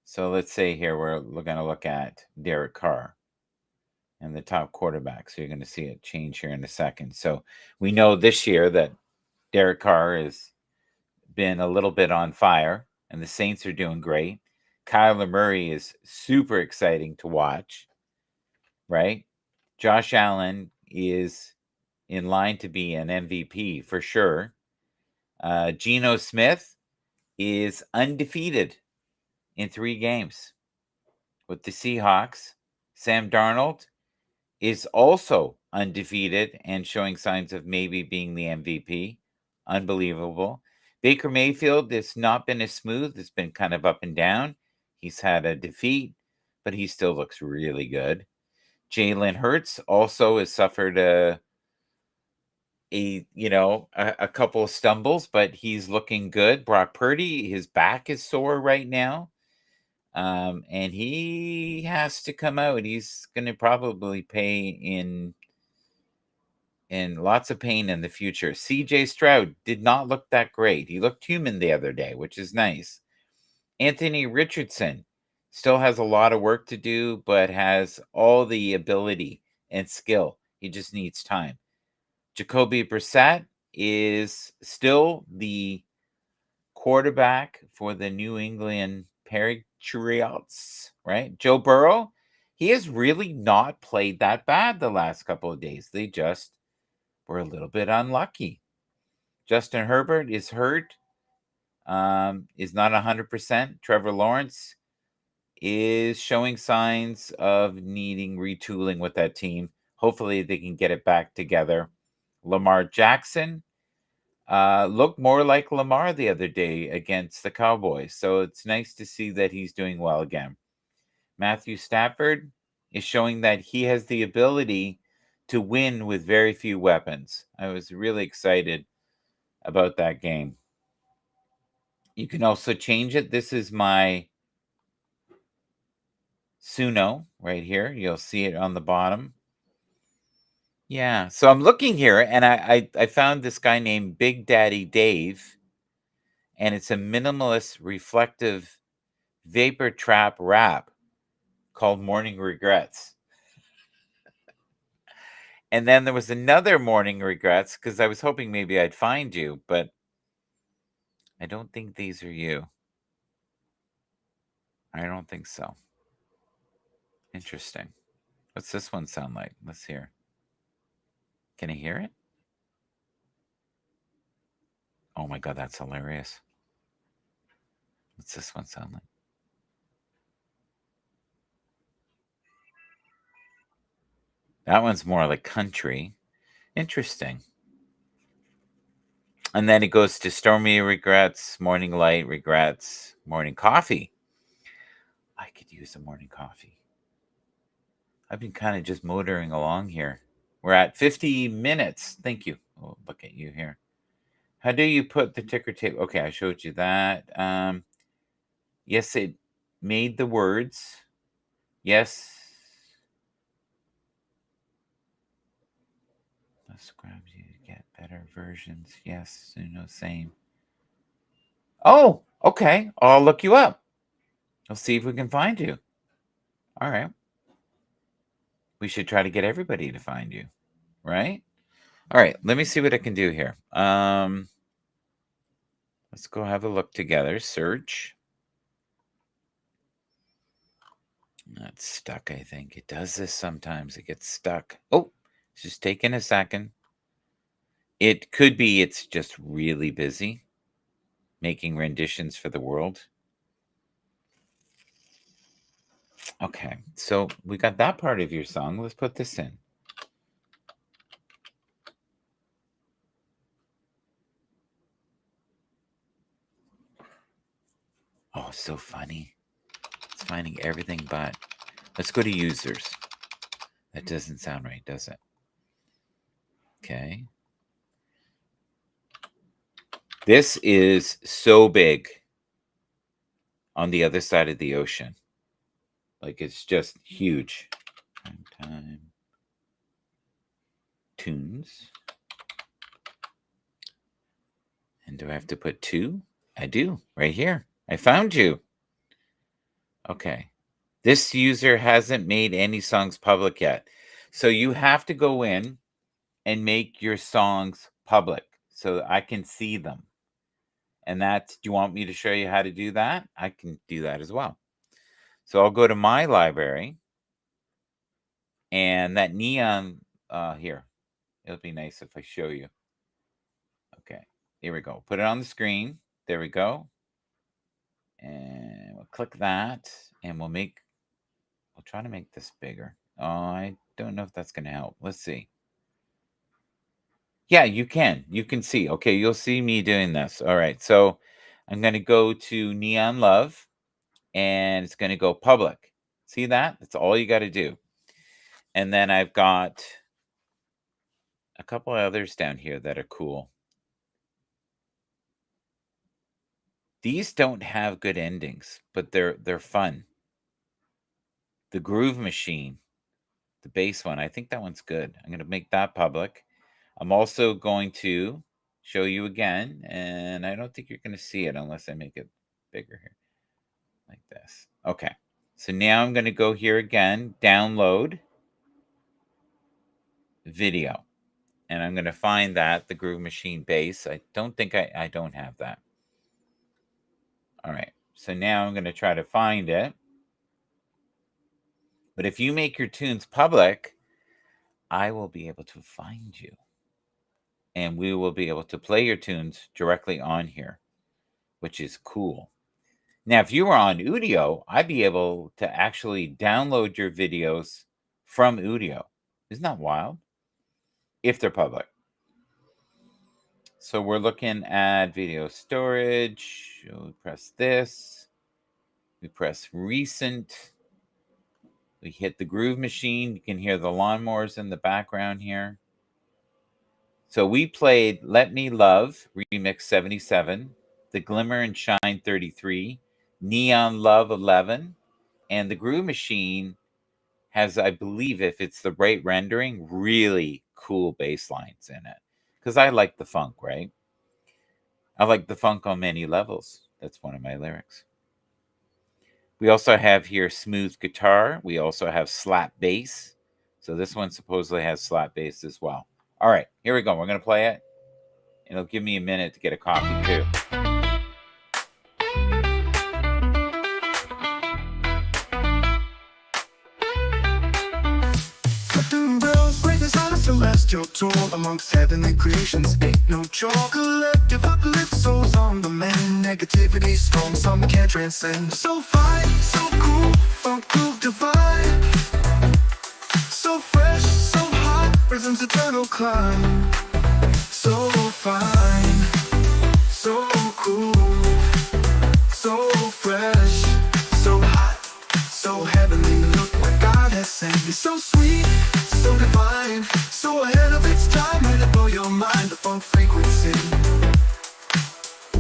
Speaker 1: So let's say here we're going to look at Derek Carr and the top quarterback. So you're going to see it change here in a second. So we know this year that Derek Carr has been a little bit on fire and the Saints are doing great. Kyler Murray is super exciting to watch, right? Josh Allen is in line to be an MVP for sure. Geno Smith is undefeated in 3 games with the Seahawks. Sam Darnold is also undefeated and showing signs of maybe being the MVP. Unbelievable. Baker Mayfield has not been as smooth. It's been kind of up and down. He's had a defeat, but he still looks really good. Jalen Hurts also has suffered a couple of stumbles, but he's looking good. Brock Purdy, his back is sore right now. And he has to come out. He's going to probably pay in lots of pain in the future. CJ Stroud did not look that great. He looked human the other day, which is nice. Anthony Richardson still has a lot of work to do, but has all the ability and skill. He just needs time. Jacoby Brissett is still the quarterback for the New England Patriots, right? Joe Burrow, he has really not played that bad the last couple of days. They just were a little bit unlucky. Justin Herbert is hurt, is not 100%. Trevor Lawrence is showing signs of needing retooling with that team. Hopefully they can get it back together. Lamar Jackson looked more like Lamar the other day against the Cowboys. So it's nice to see that he's doing well again. Matthew Stafford is showing that he has the ability to win with very few weapons. I was really excited about that game. You can also change it. This is my Suno right here. You'll see it on the bottom. Yeah. So I'm looking here and I found this guy named Big Daddy Dave. And it's a minimalist reflective vapor trap rap called Morning Regrets. And then there was another Morning Regrets because I was hoping maybe I'd find you, but I don't think these are you. I don't think so. Interesting. What's this one sound like? Let's hear. Can you hear it? Oh my God, that's hilarious. What's this one sound like? That one's more like country. Interesting. And then it goes to Stormy Regrets, Morning Light Regrets, Morning Coffee. I could use a morning coffee. I've been kind of just motoring along here. We're at 50 minutes. Thank you. Oh, look at you here. How do you put the ticker tape? Okay, I showed you that. Yes, it made the words. Yes. Subscribe you to get better versions. Yes, same. Oh, okay. I'll look you up. I'll see if we can find you. All right. We should try to get everybody to find you, right? All right. Let me see what I can do here. Let's go have a look together. Search. That's stuck, I think. It does this sometimes. It gets stuck. Oh, it's just taking a second. It could be it's just really busy making renditions for the world. Okay, so we got that part of your song. Let's put this in. so funny. It's finding everything but. Let's go to users. That doesn't sound right, does it? Okay. This is so big on the other side of the ocean. Like, it's just huge. Time. Tunes. And do I have to put 2? I do, right here. I found you. Okay. This user hasn't made any songs public yet. So you have to go in and make your songs public so I can see them. And that's, do you want me to show you how to do that? I can do that as well. So I'll go to my library. And that neon here. It'll be nice if I show you. Okay. Here we go. Put it on the screen. There we go. And we'll click that. And we'll try to make this bigger. Oh, I don't know if that's going to help. Let's see. Yeah, you can. You can see. Okay, you'll see me doing this. All right. So I'm going to go to Neon Love. And it's going to go public. See that? That's all you got to do. And then I've got a couple others down here that are cool. These don't have good endings, but they're fun. The Groove Machine, the bass one, I think that one's good. I'm going to make that public. I'm also going to show you again, and I don't think you're going to see it unless I make it bigger here, like this. Okay, so now I'm going to go here again, download video, and I'm going to find that, the Groove Machine bass. I don't think I don't have that. All right, so now I'm going to try to find it. But if you make your tunes public, I will be able to find you. And we will be able to play your tunes directly on here, which is cool. Now, if you were on Udio, I'd be able to actually download your videos from Udio. Isn't that wild? If they're public. So we're looking at video storage. We press this. We press recent. We hit the Groove Machine. You can hear the lawnmowers in the background here. So we played Let Me Love, Remix 77, The Glimmer and Shine 33, Neon Love 11, and the Groove Machine has, I believe, if it's the right rendering, really cool bass lines in it. Because I like the funk, right? I like the funk on many levels. That's one of my lyrics. We also have here smooth guitar. We also have slap bass. So this one supposedly has slap bass as well. All right, here we go. We're going to play it. It'll give me a minute to get a copy too.
Speaker 3: Celestial tour amongst heavenly creations. Ain't no joke. Collective uplift souls on the mend. Negativity strong, some can't transcend. So fine, so cool, funk groove divine. So fresh, so hot, rhythm's eternal climb. So fine, so cool, so fresh, so hot, so heavenly. Look what God has sent me. So sweet, so divine, so ahead of its time. Let it blow your mind, the funk frequency.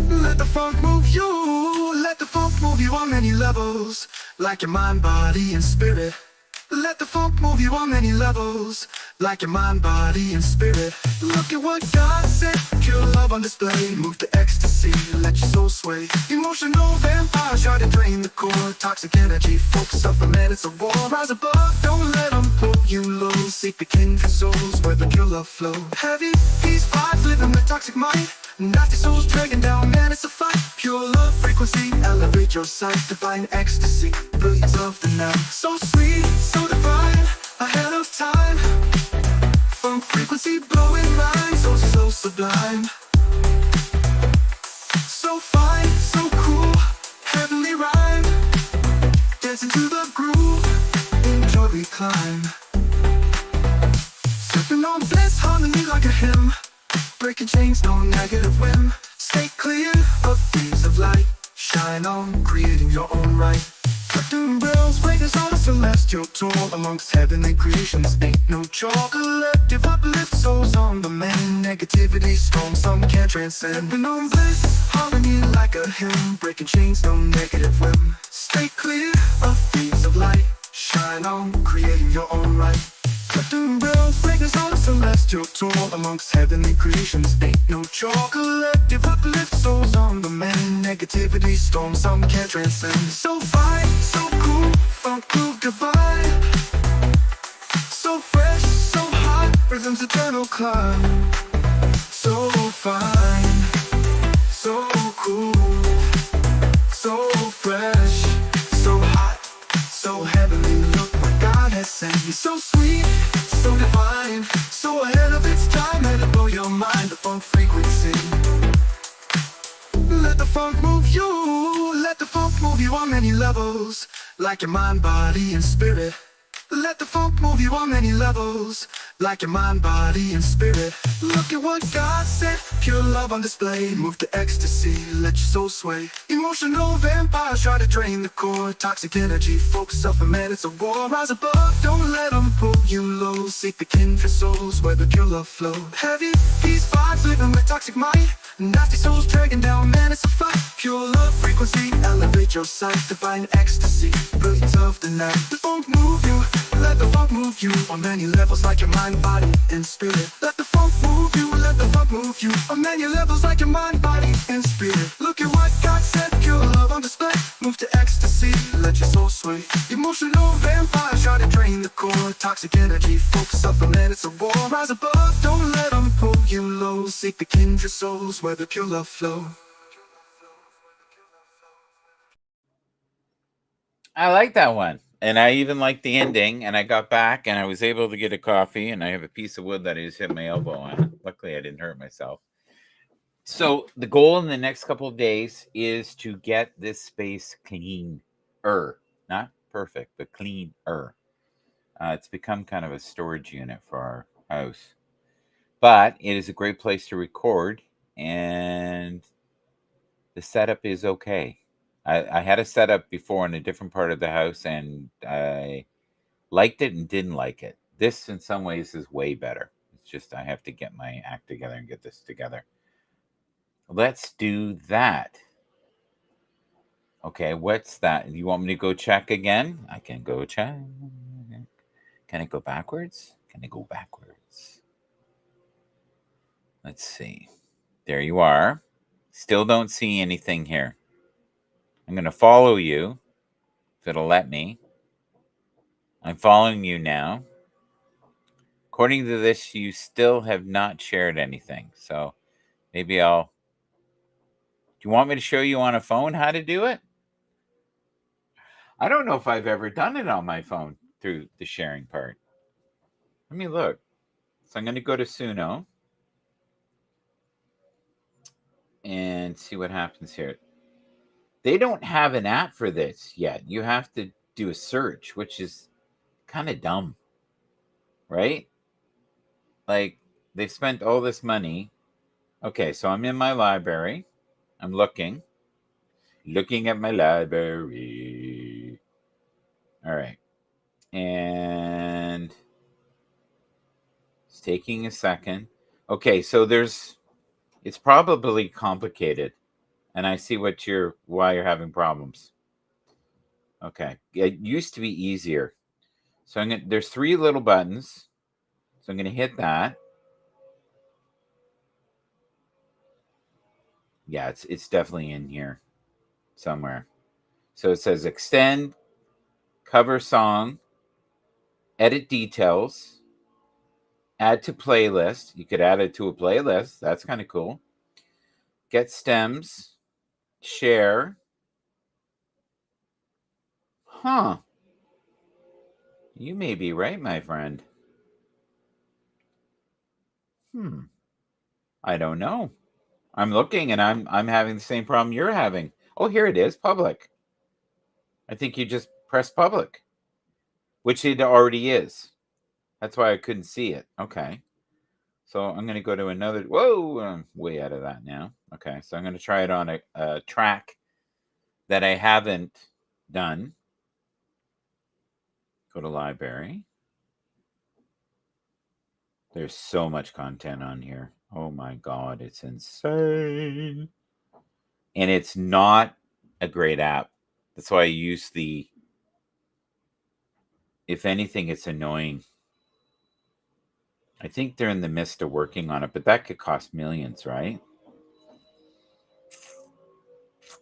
Speaker 3: Let the funk move you. Let the funk move you on many levels, like your mind, body, and spirit. Let the funk move you on many levels, like your mind, body, and spirit. Look at what God said, pure love on display. Move to ecstasy, let your soul sway. Emotional vampires try to drain the core. Toxic energy, focus suffer minutes of war. Rise above, don't let them pull you low. Seek the kindred souls where the pure love flow. Heavy, peace vibes, living with toxic mind. Nasty souls dragging down, man, it's a fight. Pure love frequency, elevate your sight. Divine ecstasy, brilliance of the night. So sweet, so divine, ahead of time. Funk frequency blowing mind, so sublime. So fine, so cool, heavenly rhyme. Dancing to the groove, enjoy we climb. Surfing on bliss, harmony like a hymn. Breaking chains, no negative whim. Stay clear of beams of light. Shine on, creating your own right. Curtain bells, brightness on a celestial tour amongst heavenly creations. Ain't no chore. Collective uplift souls on the mend. Negativity storm, some can't transcend. Living on bliss, harmony like a hymn. Breaking chains, no negative whim. Stay clear of thieves of light. Shine on, creating your own right. Curtain bells, brightness on a celestial tour amongst heavenly creations. Ain't no chore. Collective uplift souls on the mend. Negativity storm, some can't transcend. So fine, so cool, funk groove divine. So fresh, so hot, rhythm's eternal climb. So fine, so cool, so fresh, so hot, so heavenly. Look what God has sent me. So sweet, so divine, so ahead of its time. Let it blow your mind, the funk frequency. Let the funk move you, let the funk move you on many levels, like your mind, body, and spirit. Let the funk move you on many levels, like your mind, body, and spirit. Look at what God said, pure love on display. Move to ecstasy, let your soul sway. Emotional vampires try to drain the core. Toxic energy, focus up a man, it's a war. Rise above, don't let them pull you low. Seek the kindred souls where the pure love flow. Heavy, peace vibes, living with toxic mind. Nasty souls dragging down, man, it's a fight. Pure love frequency, elevate your sight. Divine ecstasy, brilliance of the night. The funk move you, let the funk move you on many levels, like your mind, body, and spirit. Let the funk move you, let the funk move you on many levels, like your mind, body, and spirit. Look at what God said, pure love on display. Move to ecstasy, let your soul sway. Emotional vampires try to drain the core. Toxic energy, focus up, man, it's a war. Rise above, don't let them pull you low. Seek the kindred souls where the pure love flow.
Speaker 1: I like that one. And I even like the ending. And I got back and I was able to get a coffee. And I have a piece of wood that I just hit my elbow on. Luckily, I didn't hurt myself. So the goal in the next couple of days is to get this space cleaner. Not perfect, but cleaner. It's become kind of a storage unit for our house. But it is a great place to record. And the setup is okay. I had a setup before in a different part of the house, and I liked it and didn't like it. This, in some ways, is way better. It's just I have to get my act together and get this together. Let's do that. Okay, what's that? You want me to go check again? I can go check. Can I go backwards? Can I go backwards? Let's see. There you are. Still don't see anything here. I'm going to follow you, if it'll let me. I'm following you now. According to this, you still have not shared anything. So maybe I'll... Do you want me to show you on a phone how to do it? I don't know if I've ever done it on my phone through the sharing part. Let me look. So I'm going to go to Suno and see what happens here. They don't have an app for this yet. You have to do a search, which is kind of dumb, right? Like, they've spent all this money. Okay, so I'm in my library. I'm looking at my library. All right. And it's taking a second. Okay, so it's probably complicated. And I see why you're having problems. Okay. It used to be easier. So there's 3 little buttons. So I'm going to hit that. Yeah, it's definitely in here somewhere. So it says extend, cover song, edit details, add to playlist. You could add it to a playlist. That's kind of cool. Get stems. Share. Huh. You may be right, my friend. I don't know. I'm looking and I'm having the same problem you're having. Oh, here it is, public. I think you just press public, which it already is. That's why I couldn't see it. Okay. So I'm going to go to another. Whoa, I'm way out of that now. Okay, so I'm going to try it on a track that I haven't done. Go to library. There's so much content on here. Oh my God, it's insane. And it's not a great app. That's why I use the, if anything, it's annoying. I think they're in the midst of working on it, but that could cost millions, right?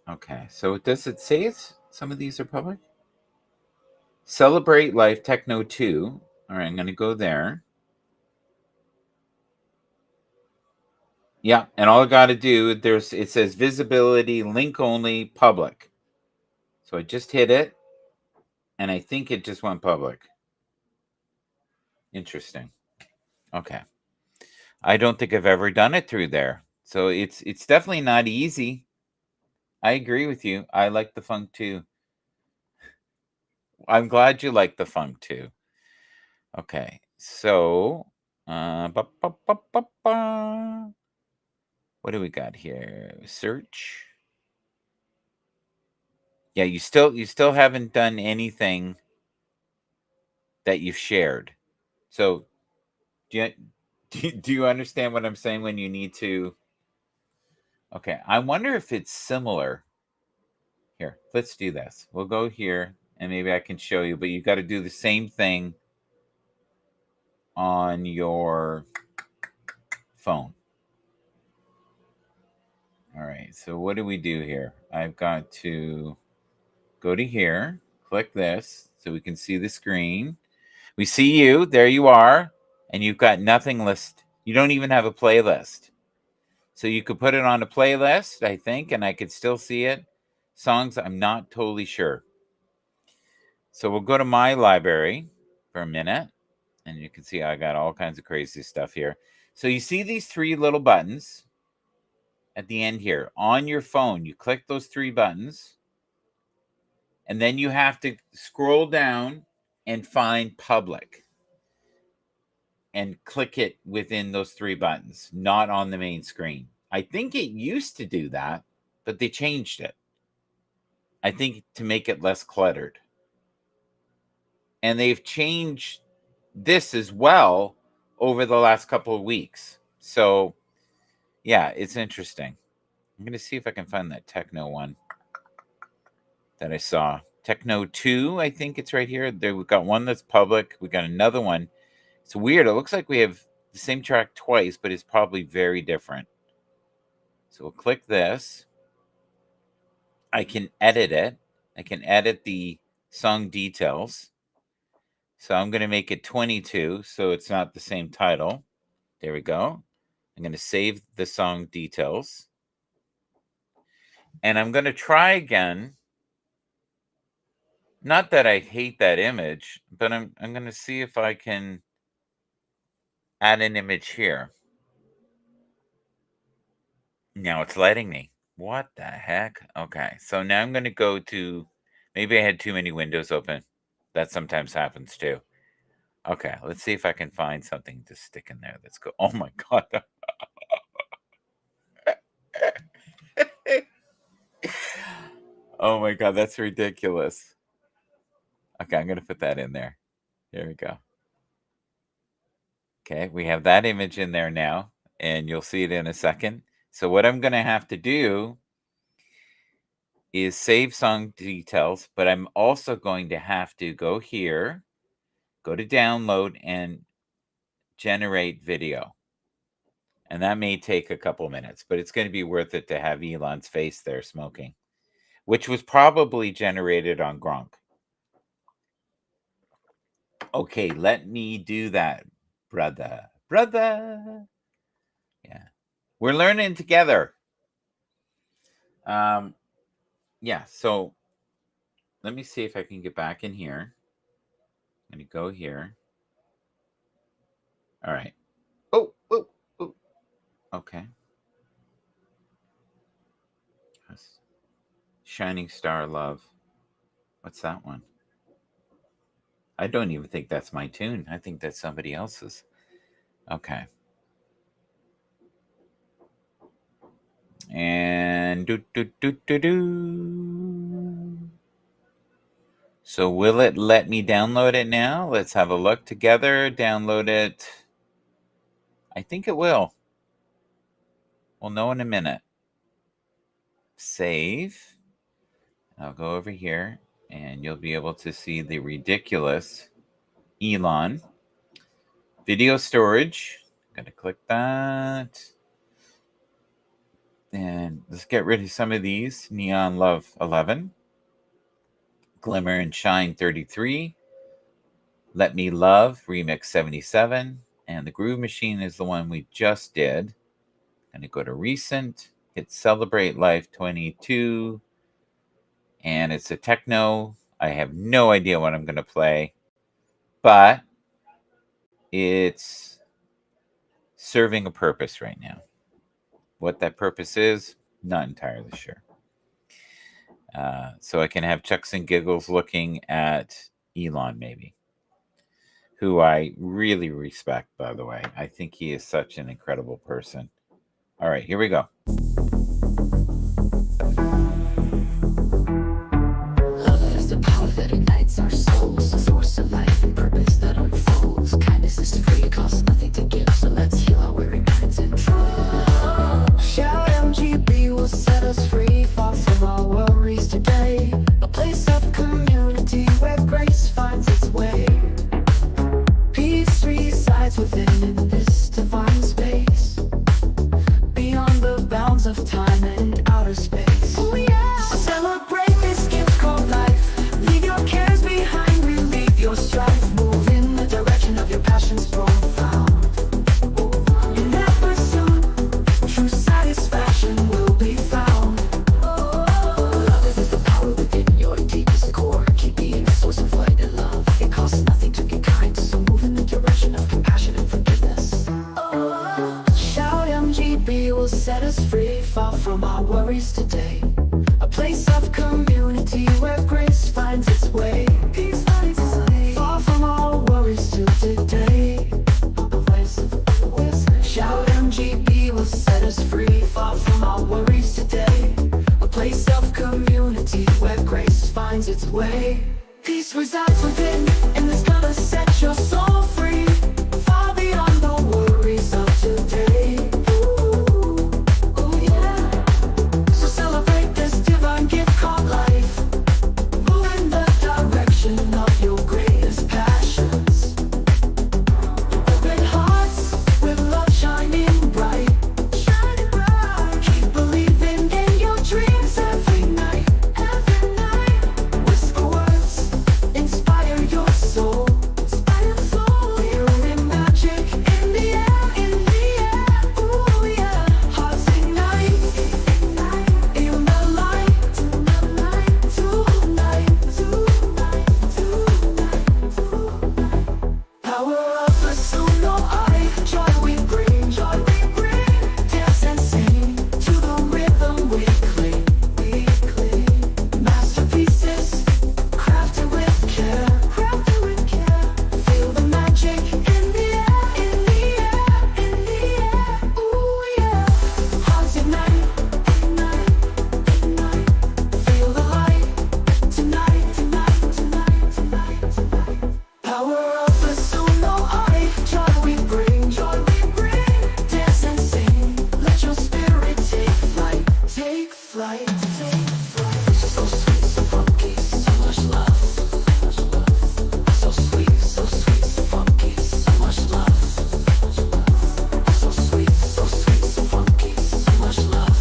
Speaker 1: Okay, so does it say some of these are public? Celebrate Life Techno 2. All right, I'm going to go there. Yeah, and all I got to do, it says visibility, link only, public. So I just hit it, and I think it just went public. Interesting. Okay. I don't think I've ever done it through there. So it's definitely not easy. I agree with you. I like the funk too. I'm glad you like the funk too. Okay. So, ba, ba, ba, ba, ba. What do we got here? Search. Yeah, you still haven't done anything that you've shared. So, do you do you understand what I'm saying when you need to? Okay, I wonder if it's similar. Here, let's do this. We'll go here and maybe I can show you, but you got to do the same thing on your phone. All right, so what do we do here? I've got to go to here, click this so we can see the screen. We see you, there you are, and you've got nothing list. You don't even have a playlist. So you could put it on a playlist, I think, and I could still see it. Songs, I'm not totally sure. So we'll go to my library for a minute, and you can see I got all kinds of crazy stuff here. So you see these three little buttons at the end here. On your phone, you click those three buttons, and then you have to scroll down and find public and click it within those three buttons, not on the main screen. I think it used to do that, but they changed it. I think to make it less cluttered. And they've changed this as well over the last couple of weeks. So, yeah, it's interesting. I'm going to see if I can find that techno one that I saw. Techno 2, I think it's right here. There, we've got one that's public. We got another one. It's weird. It looks like we have the same track twice, but it's probably very different. So we'll click this. I can edit it. I can edit the song details. So I'm going to make it 22 so it's not the same title. There we go. I'm going to save the song details. And I'm going to try again. Not that I hate that image, but I'm going to see if I can add an image here. Now it's letting me. What the heck? Okay, so now I'm going to go to, maybe I had too many windows open. That sometimes happens too. Okay, let's see if I can find something to stick in there. Let's go. Oh my God. Oh my God, that's ridiculous. Okay, I'm going to put that in there. There we go. Okay, we have that image in there now, and you'll see it in a second. So what I'm going to have to do is save song details, but I'm also going to have to go here, go to download, and generate video. And that may take a couple minutes, but it's going to be worth it to have Elon's face there smoking, which was probably generated on Gronk. Okay, let me do that, brother. Brother. Yeah. We're learning together. Yeah, so let me see if I can get back in here. I'm going to go here. All right. Oh. Okay. Shining Star Love. What's that one? I don't even think that's my tune. I think that's somebody else's. Okay. And do. So will it let me download it now? Let's have a look together. Download it. I think it will. We'll know in a minute. Save. I'll go over here and you'll be able to see the ridiculous Elon video storage. Gonna click that. And let's get rid of some of these. Neon Love 11. Glimmer and Shine 33. Let Me Love Remix 77. And the Groove Machine is the one we just did. Gonna go to Recent. Hit Celebrate Life 22. And it's a techno. I have no idea what I'm gonna play. But it's serving a purpose right now. What that purpose is, not entirely sure. So I can have chucks and giggles looking at Elon, maybe, who I really respect, by the way. I think he is such an incredible person. All right, here we go.
Speaker 4: Love is the power that ignites our souls, the source of life and purpose that unfolds. Kindness is free, costs nothing to give, so let's heal our weary minds and
Speaker 3: Shout MGB will set us free, far from our worries today. A place of community where grace finds its way. Peace resides within in this divine space, beyond the bounds of time and outer space. Oh yeah! Celebrate this gift called life. Leave your cares behind, relieve your strife. Move in the direction of your passions profound. In that pursuit, true satisfaction will be found.
Speaker 4: love is the power within your deepest core. Keep being a source of light and love. It costs nothing to be kind, so move in the direction of compassion and forgiveness.
Speaker 3: Shout MGB will set us free, far from our worries today. A place of community where grace finds its way. Peace finds its way. Far from our worries to today. A place of wisdom. Shout MGB will set us free, far from our worries today. A place of community where grace finds its way. Peace resides within, and it's gonna set your soul free, far beyond the worries of today. Ooh, yeah. So celebrate this divine gift called life. Move in the direction of your greatest passions. Open hearts with love shining bright. Shining bright. Keep believing in your dreams every night. Every night. Whisper words, inspire your soul. Inspire your soul. Feeling magic in the air, in the air. Ooh yeah. Hearts ignite, ignite. In the light, tonight, tonight, tonight, tonight. Power of the Suno eye, joy we bring, joy we bring. Dance and sing to the rhythm we cling, we cling. Masterpieces, crafted with care, crafted with care. Feel the magic in the air, in the air, in the air. Ooh yeah. Hearts ignite, ignite, ignite. Feel the light tonight, tonight, tonight, tonight, tonight. Power of the Suno eye, joy we bring, joy we bring. Dance and sing, let your spirit take flight, take flight, take flight.
Speaker 4: So sweet, so funky, so much love. So sweet, so funky, so much love. So sweet, so funky, so much love.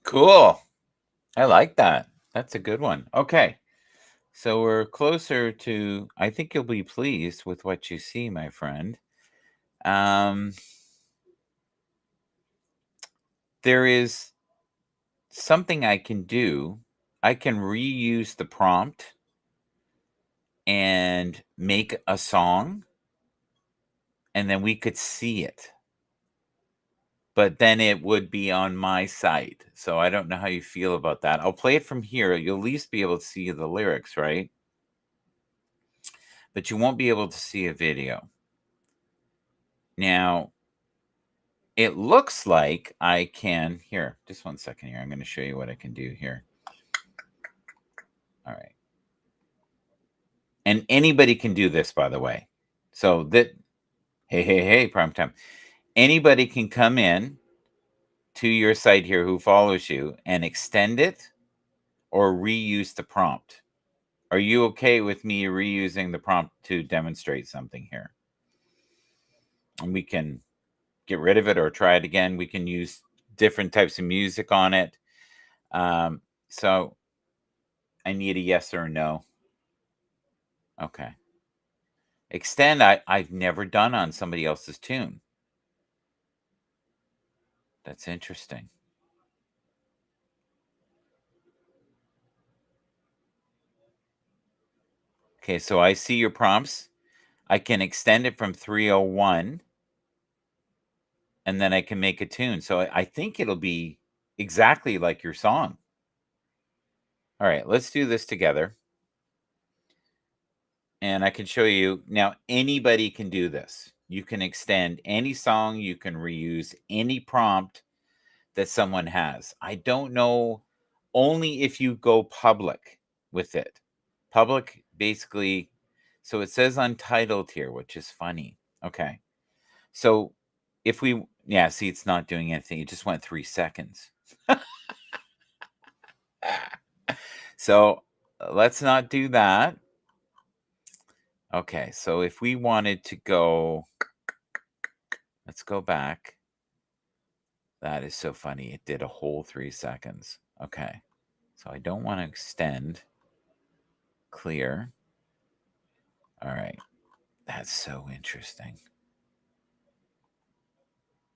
Speaker 1: Cool. I like that. That's a good one. Okay. So we're closer to, I think you'll be pleased with what you see, my friend. There is something I can do. I can reuse the prompt and make a song, and then we could see it. But then it would be on my site. So I don't know how you feel about that. I'll play it from here. You'll at least be able to see the lyrics, right? But you won't be able to see a video. Now, it looks like I can, here, just one second here. I'm going to show you what I can do here. All right. And anybody can do this, by the way. So that, hey, prime time. Anybody can come in to your site here who follows you and extend it or reuse the prompt. Are you okay with me reusing the prompt to demonstrate something here? And we can get rid of it or try it again. We can use different types of music on it. So I need a yes or a no. Okay. Extend, I've never done on somebody else's tune. That's interesting. Okay, so I see your prompts. I can extend it from 301, and then I can make a tune. So I think it'll be exactly like your song. All right, let's do this together. And I can show you. Now, anybody can do this. You can extend any song. You can reuse any prompt that someone has. I don't know, only if you go public with it. Public, basically, so it says untitled here, which is funny. Okay. So if we, yeah, see, it's not doing anything. It just went 3 seconds. So let's not do that. Okay, so if we wanted to go, let's go back. That is so funny. It did a whole 3 seconds. Okay, so I don't want to extend. Clear. All right, that's so interesting.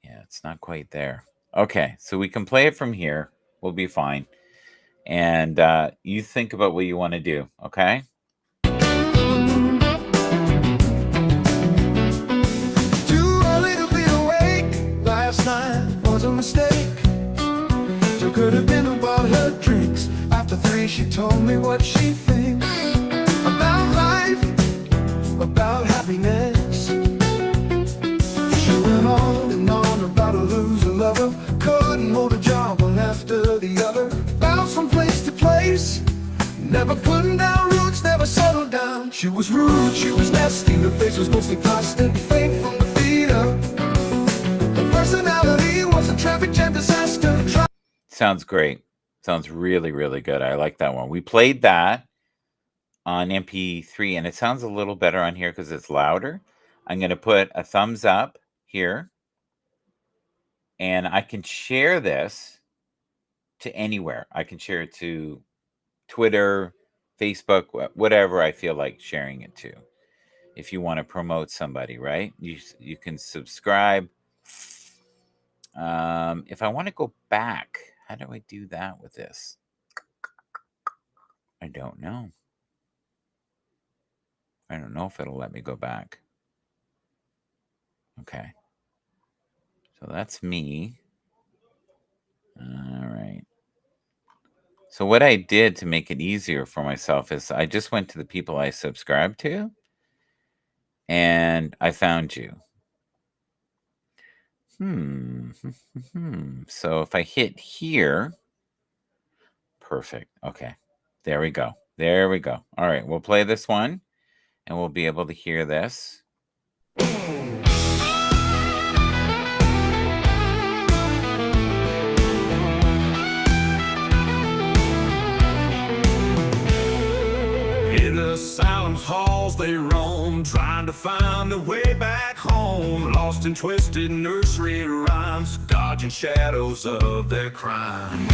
Speaker 1: Yeah, it's not quite there. Okay, so we can play it from here. We'll be fine. And you think about what you want to do, okay?
Speaker 3: A mistake. Took her to dinner while her drinks. After 3 she told me what she thinks about life, about happiness. She went on and on about a loser lover. Couldn't hold a job one after the other. Bounced from place to place, never putting down roots, never settled down. She was rude, she was nasty, her face was mostly plastic. Faint from the feet up. Her personality was a traffic jam disaster.
Speaker 1: Sounds great. Sounds really, really good. I like that one. We played that on MP3, and it sounds a little better on here because it's louder. I'm going to put a thumbs up here, and I can share this to anywhere. I can share it to Twitter, Facebook, whatever I feel like sharing it to. If you want to promote somebody, right? You can subscribe. If I want to go back, how do I do that with this? I don't know. I don't know if it'll let me go back. Okay. So that's me. All right. So what I did to make it easier for myself is I just went to the people I subscribed to, and I found you. So if I hit here, perfect. Okay, there we go. There we go. All right, we'll play this one, and we'll be able to hear this.
Speaker 3: In the asylum's halls they roam, trying to find their way back home. Lost in twisted nursery rhymes, dodging shadows of their crimes.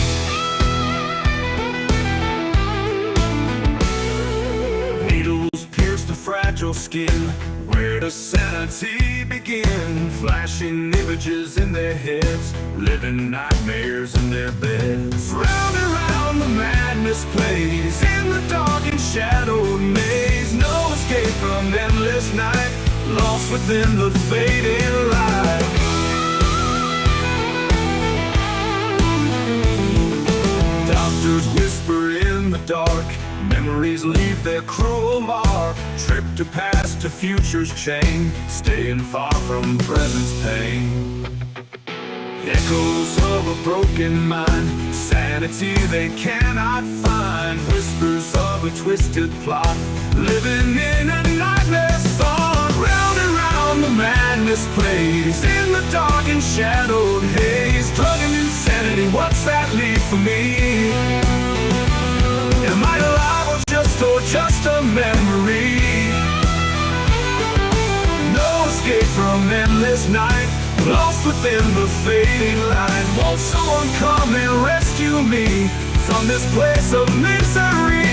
Speaker 3: Needles pierce the fragile skin. Where does sanity begin? Flashing images in their heads, living nightmares in their beds. Round and round the madness plays, in the dark and shadowed maze. No escape from endless night, lost within the fading light. Doctors whisper in the dark, memories
Speaker 5: Memories leave their cruel mark. Trip to past to future's chain, staying far from present's pain. Echoes of a broken mind, sanity they cannot find. Whispers of a twisted plot, living in a nightmare's thought. Round and round the madness plays, in the dark and shadowed haze. Drug and insanity, what's that leave for me? Am I alive or just a memory? No escape from endless night, lost within the fading light. Won't someone come and rescue me from this place of misery?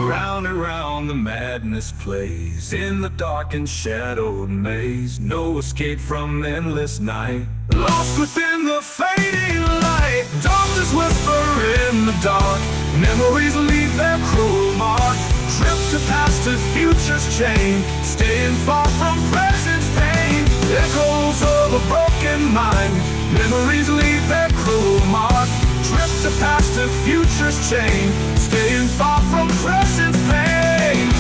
Speaker 5: Round and round the madness plays, in the dark and shadowed maze. No escape from endless night, lost within the fading light. Darkness whisper in the dark, memories leave their cruel mark. Trip to past to future's chain, staying far from present's pain. Echoes of a broken mind, memories leave their cruel mark. Trip to past to future's chain, staying far from present's pain.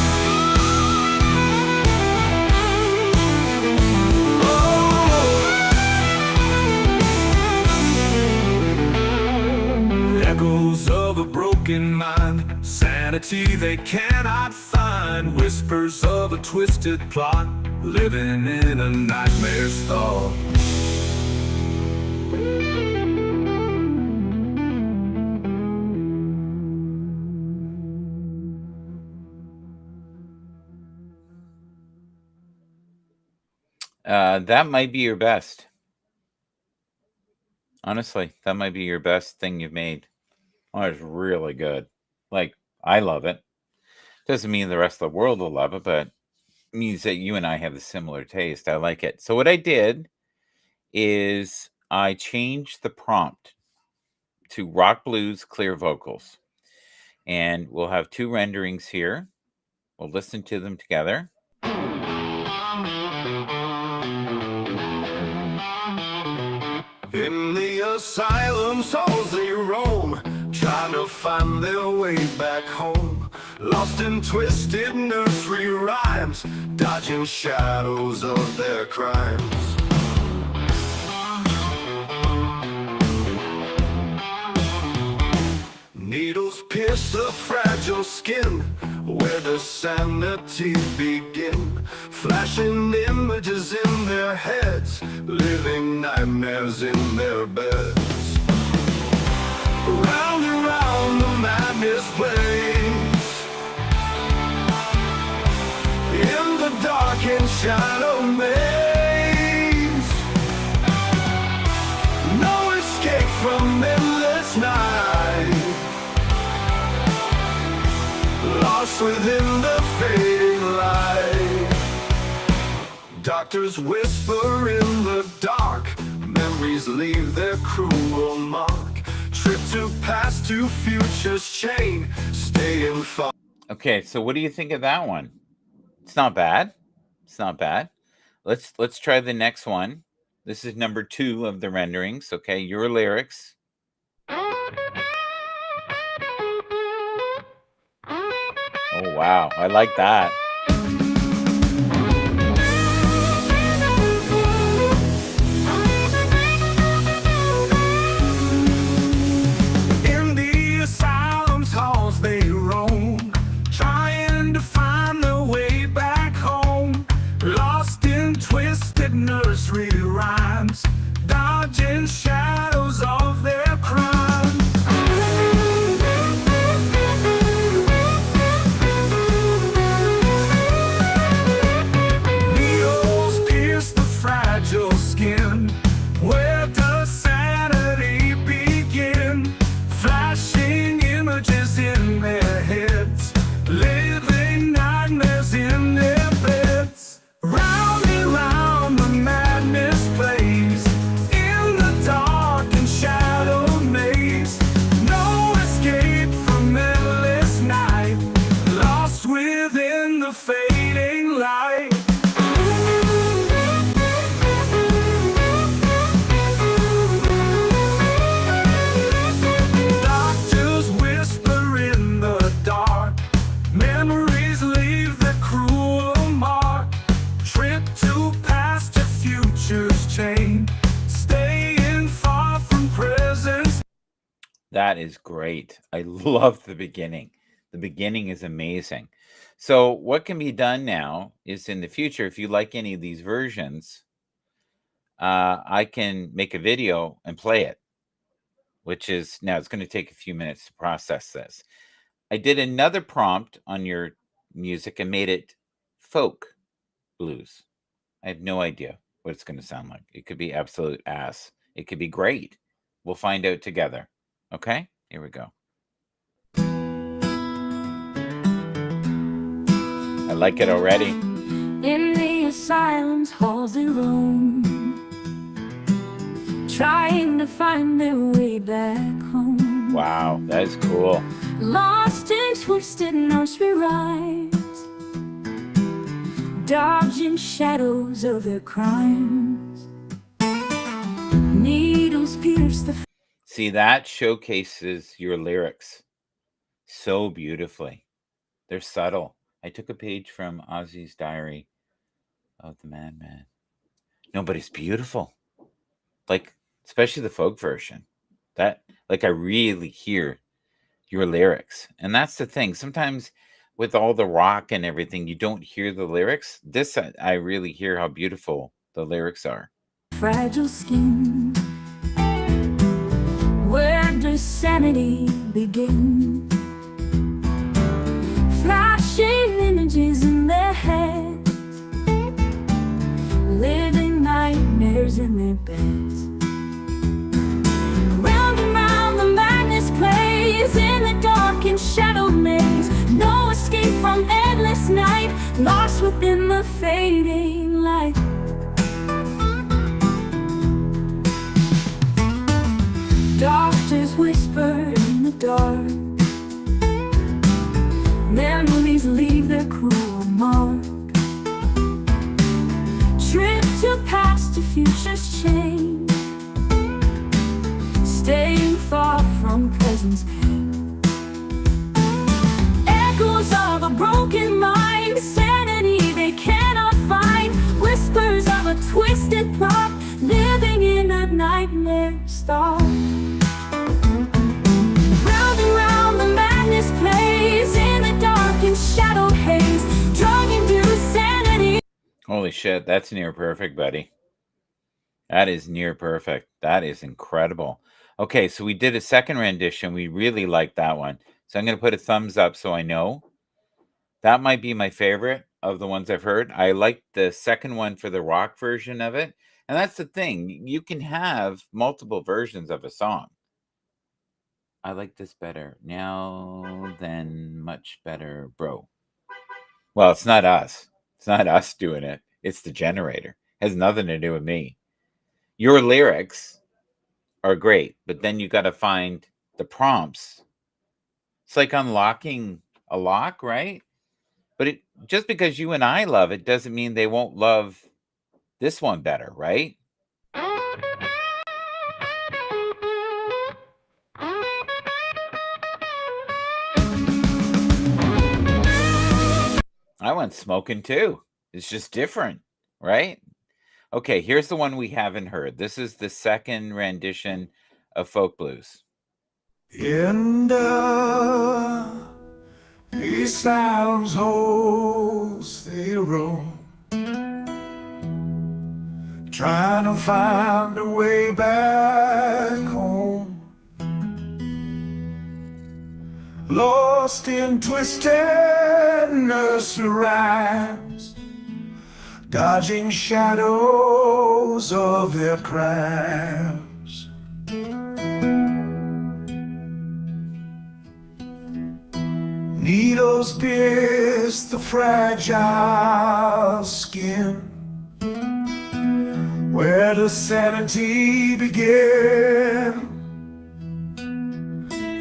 Speaker 5: Echoes of a broken mind, sanity they cannot find. Whispers of a twisted plot, living in a nightmare's thought.
Speaker 1: That might be your best. Honestly, that might be your best thing you've made. Oh, it's really good. Like, I love it. Doesn't mean the rest of the world will love it, but it means that you and I have a similar taste. I like it. So what I did is I changed the prompt to rock blues, clear vocals. And we'll have two renderings here. We'll listen to them together.
Speaker 5: In the asylum's halls they roam, trying to find their way back home. Lost in twisted nursery rhymes, dodging shadows of their crimes. Needles pierce the fragile skin, where does sanity begin? Flashing images in their heads, living nightmares in their beds. Round and round the madness plays, in the dark and shadow maze. No escape from endless night, lost within the fading light. Doctors whisper in the dark, memories leave their cruel mark. Trip to past to future's chain, staying far.
Speaker 1: Okay, so what do you think of that one? It's not bad. It's not bad. Let's try the next one. This is number 2 of the renderings. Okay, your lyrics. Oh, wow. I like that.
Speaker 5: In the asylum's halls they roam, trying to find their way back home. Lost in twisted nursery rhymes, dodging shadows of their crimes. Needles pierce the fragile skin, where does sanity begin? Flashing images in their
Speaker 1: That is great. I love the beginning. The beginning is amazing. So what can be done now is in the future, if you like any of these versions, I can make a video and play it, which is now it's going to take a few minutes to process this. I did another prompt on your music and made it folk blues. I have no idea what it's going to sound like. It could be absolute ass. It could be great. We'll find out together. Okay? Here we go. I like it already.
Speaker 4: In the asylum's halls they roam, trying to find their way back home.
Speaker 1: Wow, that is cool.
Speaker 4: Lost in twisted nursery rhymes, dodging shadows of their crimes. Needles pierce the
Speaker 1: See, that showcases your lyrics so beautifully. They're subtle. I took a page from Ozzy's Diary of the Madman. No, but it's beautiful. Like, especially the folk version. That, like, I really hear your lyrics. And that's the thing. Sometimes with all the rock and everything, you don't hear the lyrics. This, I really hear how beautiful the lyrics are.
Speaker 4: fragile skin. Where does sanity begin? Flashing images in their heads, living nightmares in their beds. Round and round the madness plays in the dark and shadowed maze. No escape from endless night, lost within the fading light. Doctors whisper in the dark, memories leave their cruel mark. Trip to past to future's change, staying far from present's pain. Echoes of a broken mind, sanity they cannot find. Whispers of a twisted plot, living in a nightmare star. Round and round the madness plays in the dark and shadowed haze, drug into sanity.
Speaker 1: Holy shit, that's near perfect, buddy. That is near perfect. That is incredible. Okay, so we did a second rendition. We really liked that one. So I'm going to put a thumbs up so I know. That might be my favorite of the ones I've heard. I liked the second one for the rock version of it. And that's the thing. You can have multiple versions of a song. I like this better now than much better, bro. Well, it's not us. It's not us doing it. It's the generator. It has nothing to do with me. Your lyrics are great, but then you got to find the prompts. It's like unlocking a lock, right? But just because you and I love it doesn't mean they won't love this one better, right? I went smoking too. It's just different, right? Okay, here's the one we haven't heard. This is the second rendition of Folk Blues.
Speaker 5: In the asylum's holes they roam, trying to find a way back home. Lost in twisted nursery rhymes, dodging shadows of their crimes. Needles pierce the fragile skin. Where does sanity begin?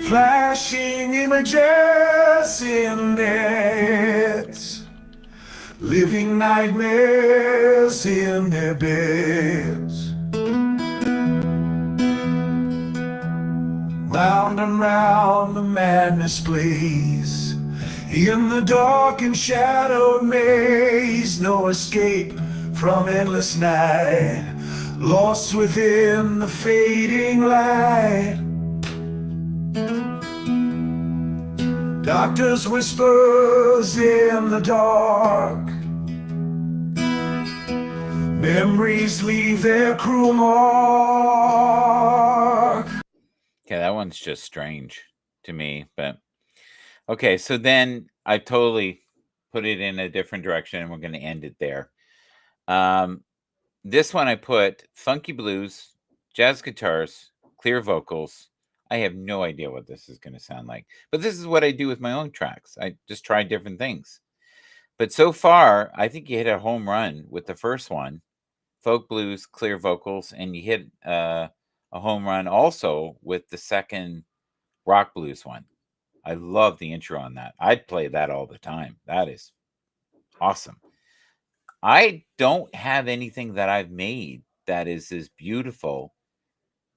Speaker 5: Flashing images in their heads, living nightmares in their beds. Round and round the madness plays in the dark and shadowed maze. No escape from endless night, lost within the fading light. Doctors' whispers in the dark. Memories leave their cruel mark.
Speaker 1: Okay, that one's just strange to me, but okay, so then I totally put it in a different direction and we're going to end it there. This one I put funky blues, jazz guitars, clear vocals. I have no idea what this is going to sound like, but this is what I do with my own tracks. I just try different things. But so far, I think you hit a home run with the first one, folk blues, clear vocals, and you hit a home run also with the second rock blues one. I love the intro on that. I'd play that all the time. That is awesome. I don't have anything that I've made that is as beautiful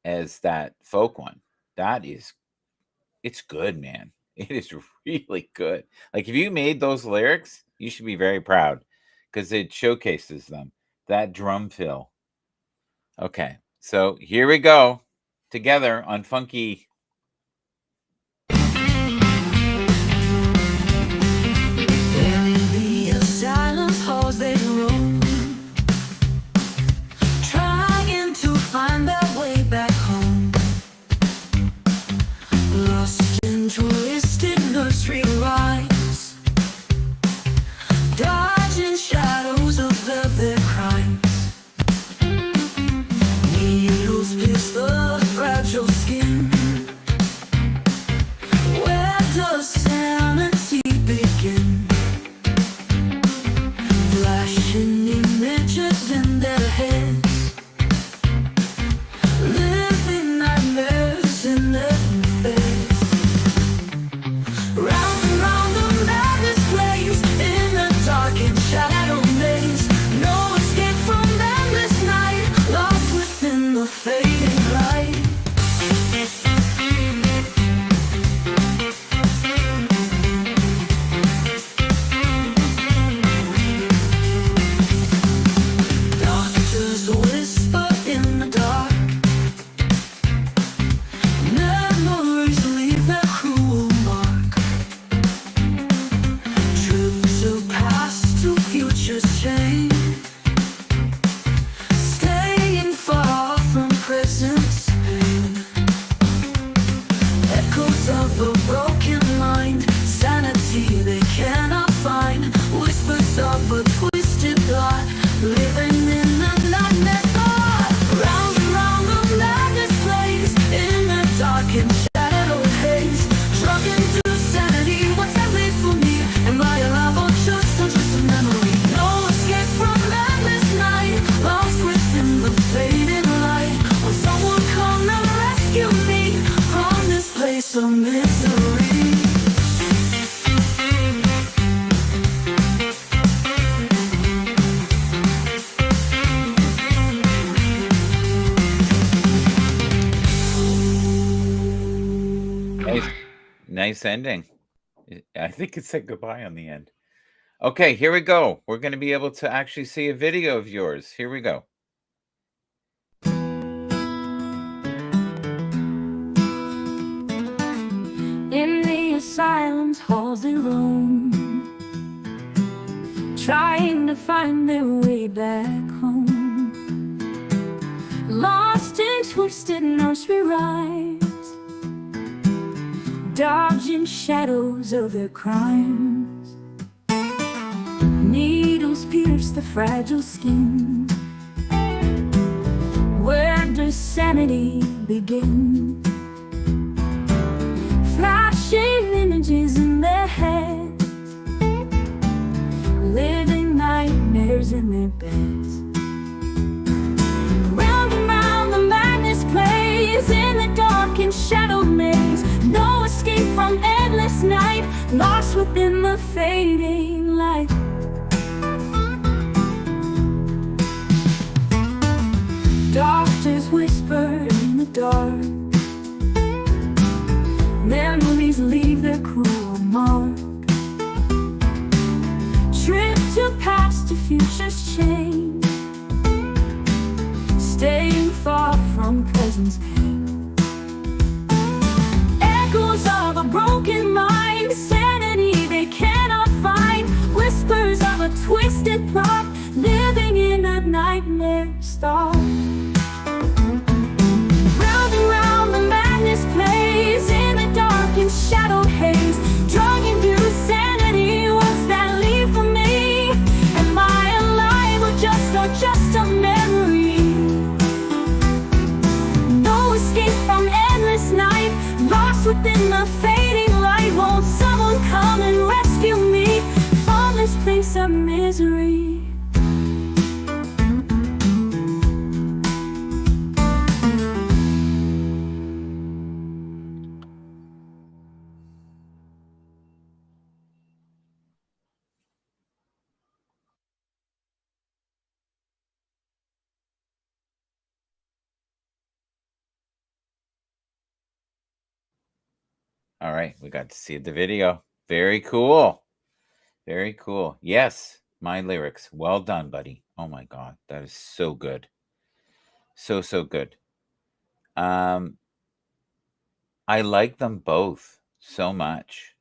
Speaker 1: as that folk one. It's good, man. It is really good. Like, if you made those lyrics, you should be very proud because it showcases them. That drum fill. Okay, so here we go together on Funky.
Speaker 4: Trying to find their way back home, lost in twisted nursery rhymes, dodging shadows of their crimes. Needles pierce the fragile skin. Where does sanity begin? Flashing images in their heads, living nightmares in their beds. Round and round the madness plays in the dark and shadow maze. No escape from endless night, lost within the fading light. Doctors whisper in the dark. Memories leave their cruel mark. Trips of past to futures change, staying far from present's pain. Echoes of a broken mind, sanity they cannot find. Whispers of a twisted thought, living in the nightmare thought. Round and round the madness plays in the dark and shadow haze. Struggling through sanity, what's that leave for me? Am I alive or just a memory? No escape from endless night, lost within the fading light. Will someone come and rescue me from this place of misery?
Speaker 1: Nice ending. I think it said goodbye on the end. Okay, here we go. We're going to be able to actually see a video of yours. Here we go.
Speaker 4: In the asylum's halls they roam, trying to find their way back home. Lost in twisted nursery rhymes, dodging shadows of their crimes. Needles pierce the fragile skin. Where does sanity begin? Flashing images in their heads, living nightmares in their beds. Round and round the madness plays in the dark and shadow maze. No escape from endless night, lost within the fading light. Doctors whisper in the dark. Memories leave their cruel mark. Trip to past to futures change, staying far from present's pain. Echoes of a broken mind, misery.
Speaker 1: All right, we got to see the video. Very cool. Very cool. Yes, my lyrics. Well done, buddy. Oh my god, that is so good. So good. Um I like them both so much.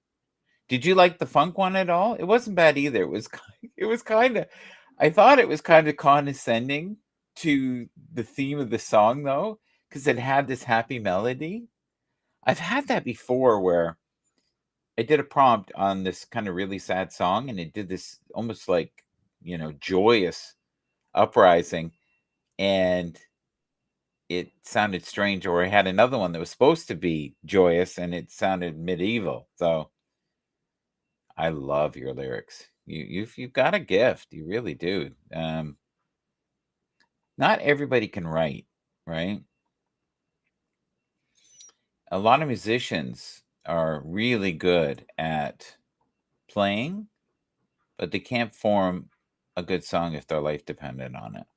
Speaker 1: Did you like the funk one at all? It wasn't bad either. It was it was kind of I thought it was kind of condescending to the theme of the song though, because it had this happy melody. I've had that before where I did a prompt on this kind of really sad song and it did this almost like, joyous uprising and it sounded strange, or I had another one that was supposed to be joyous and it sounded medieval. So I love your lyrics. You've got a gift. You really do. Not everybody can write, right? A lot of musicians are really good at playing, but they can't form a good song if their life depended on it.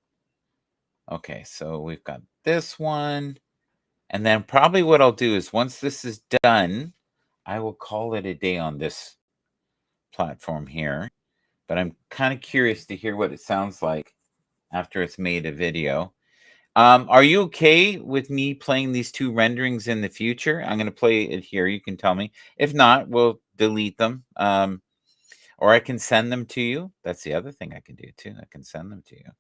Speaker 1: Okay, so we've got this one. And then probably what I'll do is once this is done, I will call it a day on this platform here. But I'm kind of curious to hear what it sounds like after it's made a video. Are you okay with me playing these two renderings in the future? I'm going to play it here. You can tell me. If not, we'll delete them. Or I can send them to you. That's the other thing I can do too. I can send them to you.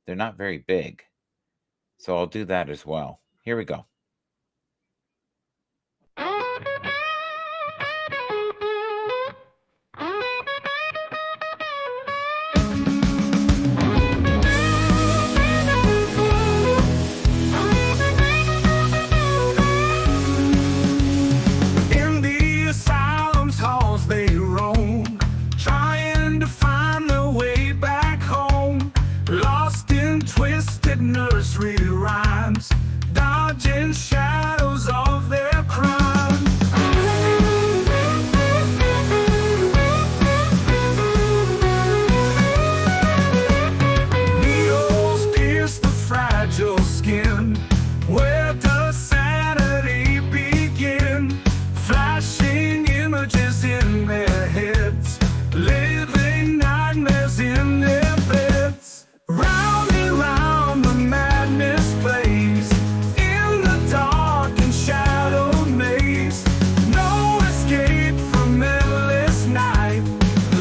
Speaker 1: They're not very big. So I'll do that as well. Here we go.
Speaker 5: In the asylum's halls they roam, trying to find their way back home. Lost in twisted nursery rhymes, dodging shadows of their crimes. Needles pierce the fragile skin. Where does sanity begin? Flashing images in their heads, living nightmares in their beds. Round and round the madness plays, in the dark and shadowed maze. No escape from endless night,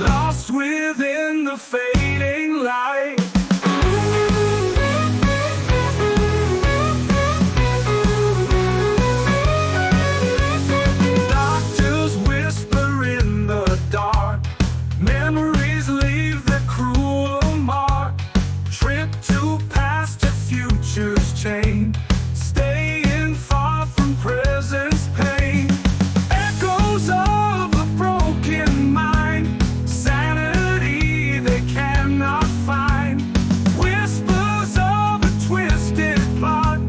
Speaker 5: lost within the fading light. Doctors whisper in the dark, memories leave their cruel mark. Trip to past to future's chain, staying far from present's pain. Echoes of a broken mind, sanity they cannot find. Whispers of a twisted plot,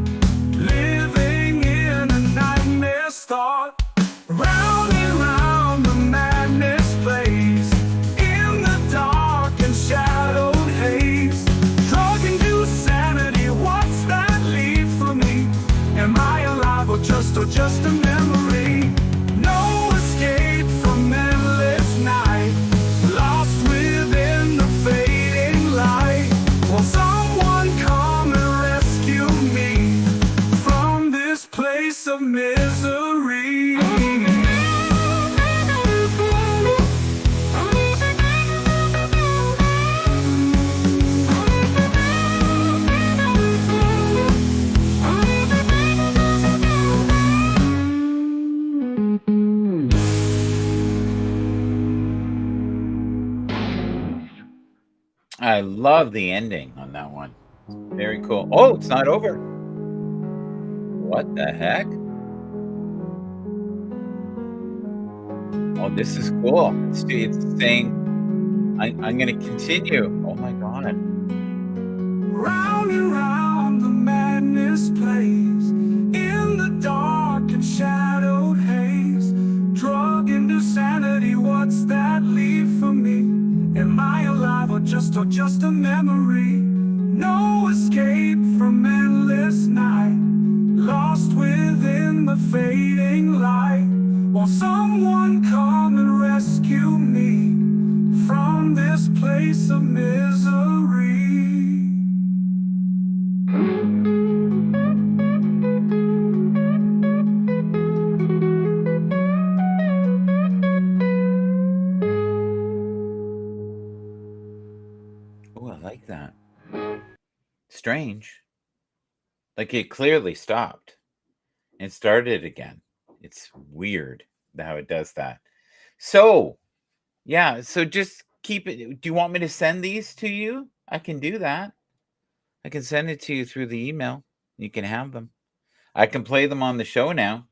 Speaker 5: living in a nightmare's thought. Round and round the madness plays, in the dark and shadowed haze. Drug induced sanity, what's that leave for me? Am I alive or just a memory? No escape from endless night, lost within the fading light. Will someone come and rescue me from this place of misery?
Speaker 1: I love the ending on that one. Very cool. Oh, it's not over. What the heck? Oh, this is cool. It's saying I'm gonna continue. Oh my god.
Speaker 5: Round and round the madness plays in the dark and shadowed haze. Drug into sanity, what's that leave for me? Am I alive or just a memory? No escape from endless night, lost within the fading light. Will someone come and rescue me from this place of misery?
Speaker 1: Oh, I like that. Strange. Like it clearly stopped and started again. It's weird how it does that. So, yeah, so just keep it. Do you want me to send these to you? I can do that. I can send it to you through the email. You can have them. I can play them on the show now.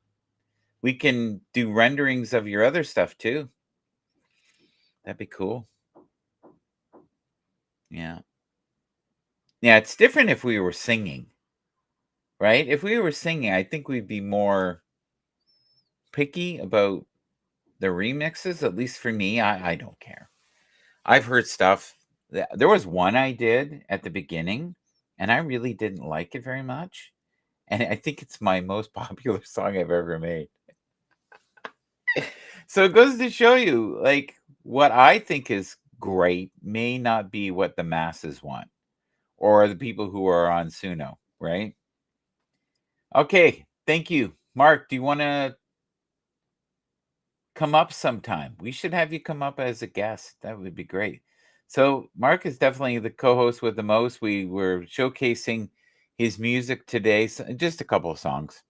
Speaker 1: We can do renderings of your other stuff too. That'd be cool. Yeah. Yeah, it's different if we were singing, right? If we were singing, I think we'd be more picky about the remixes. At least for me, I don't care. I've heard stuff. There was one I did at the beginning, and I really didn't like it very much. And I think it's my most popular song I've ever made. So it goes to show you, like, what I think is great may not be what the masses want or the people who are on Suno, right? Okay, thank you. Mark, do you want to come up sometime? We should have you come up as a guest. That would be great. So Mark is definitely the co-host with the most. We were showcasing his music today, just a couple of songs.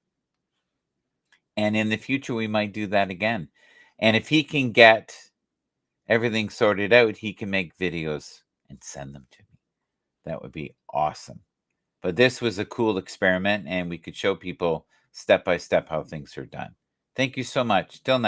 Speaker 1: And in the future, we might do that again. And if he can get everything sorted out, he can make videos and send them to me. That would be awesome. But this was a cool experiment, and we could show people step by step how things are done. Thank you so much. Till next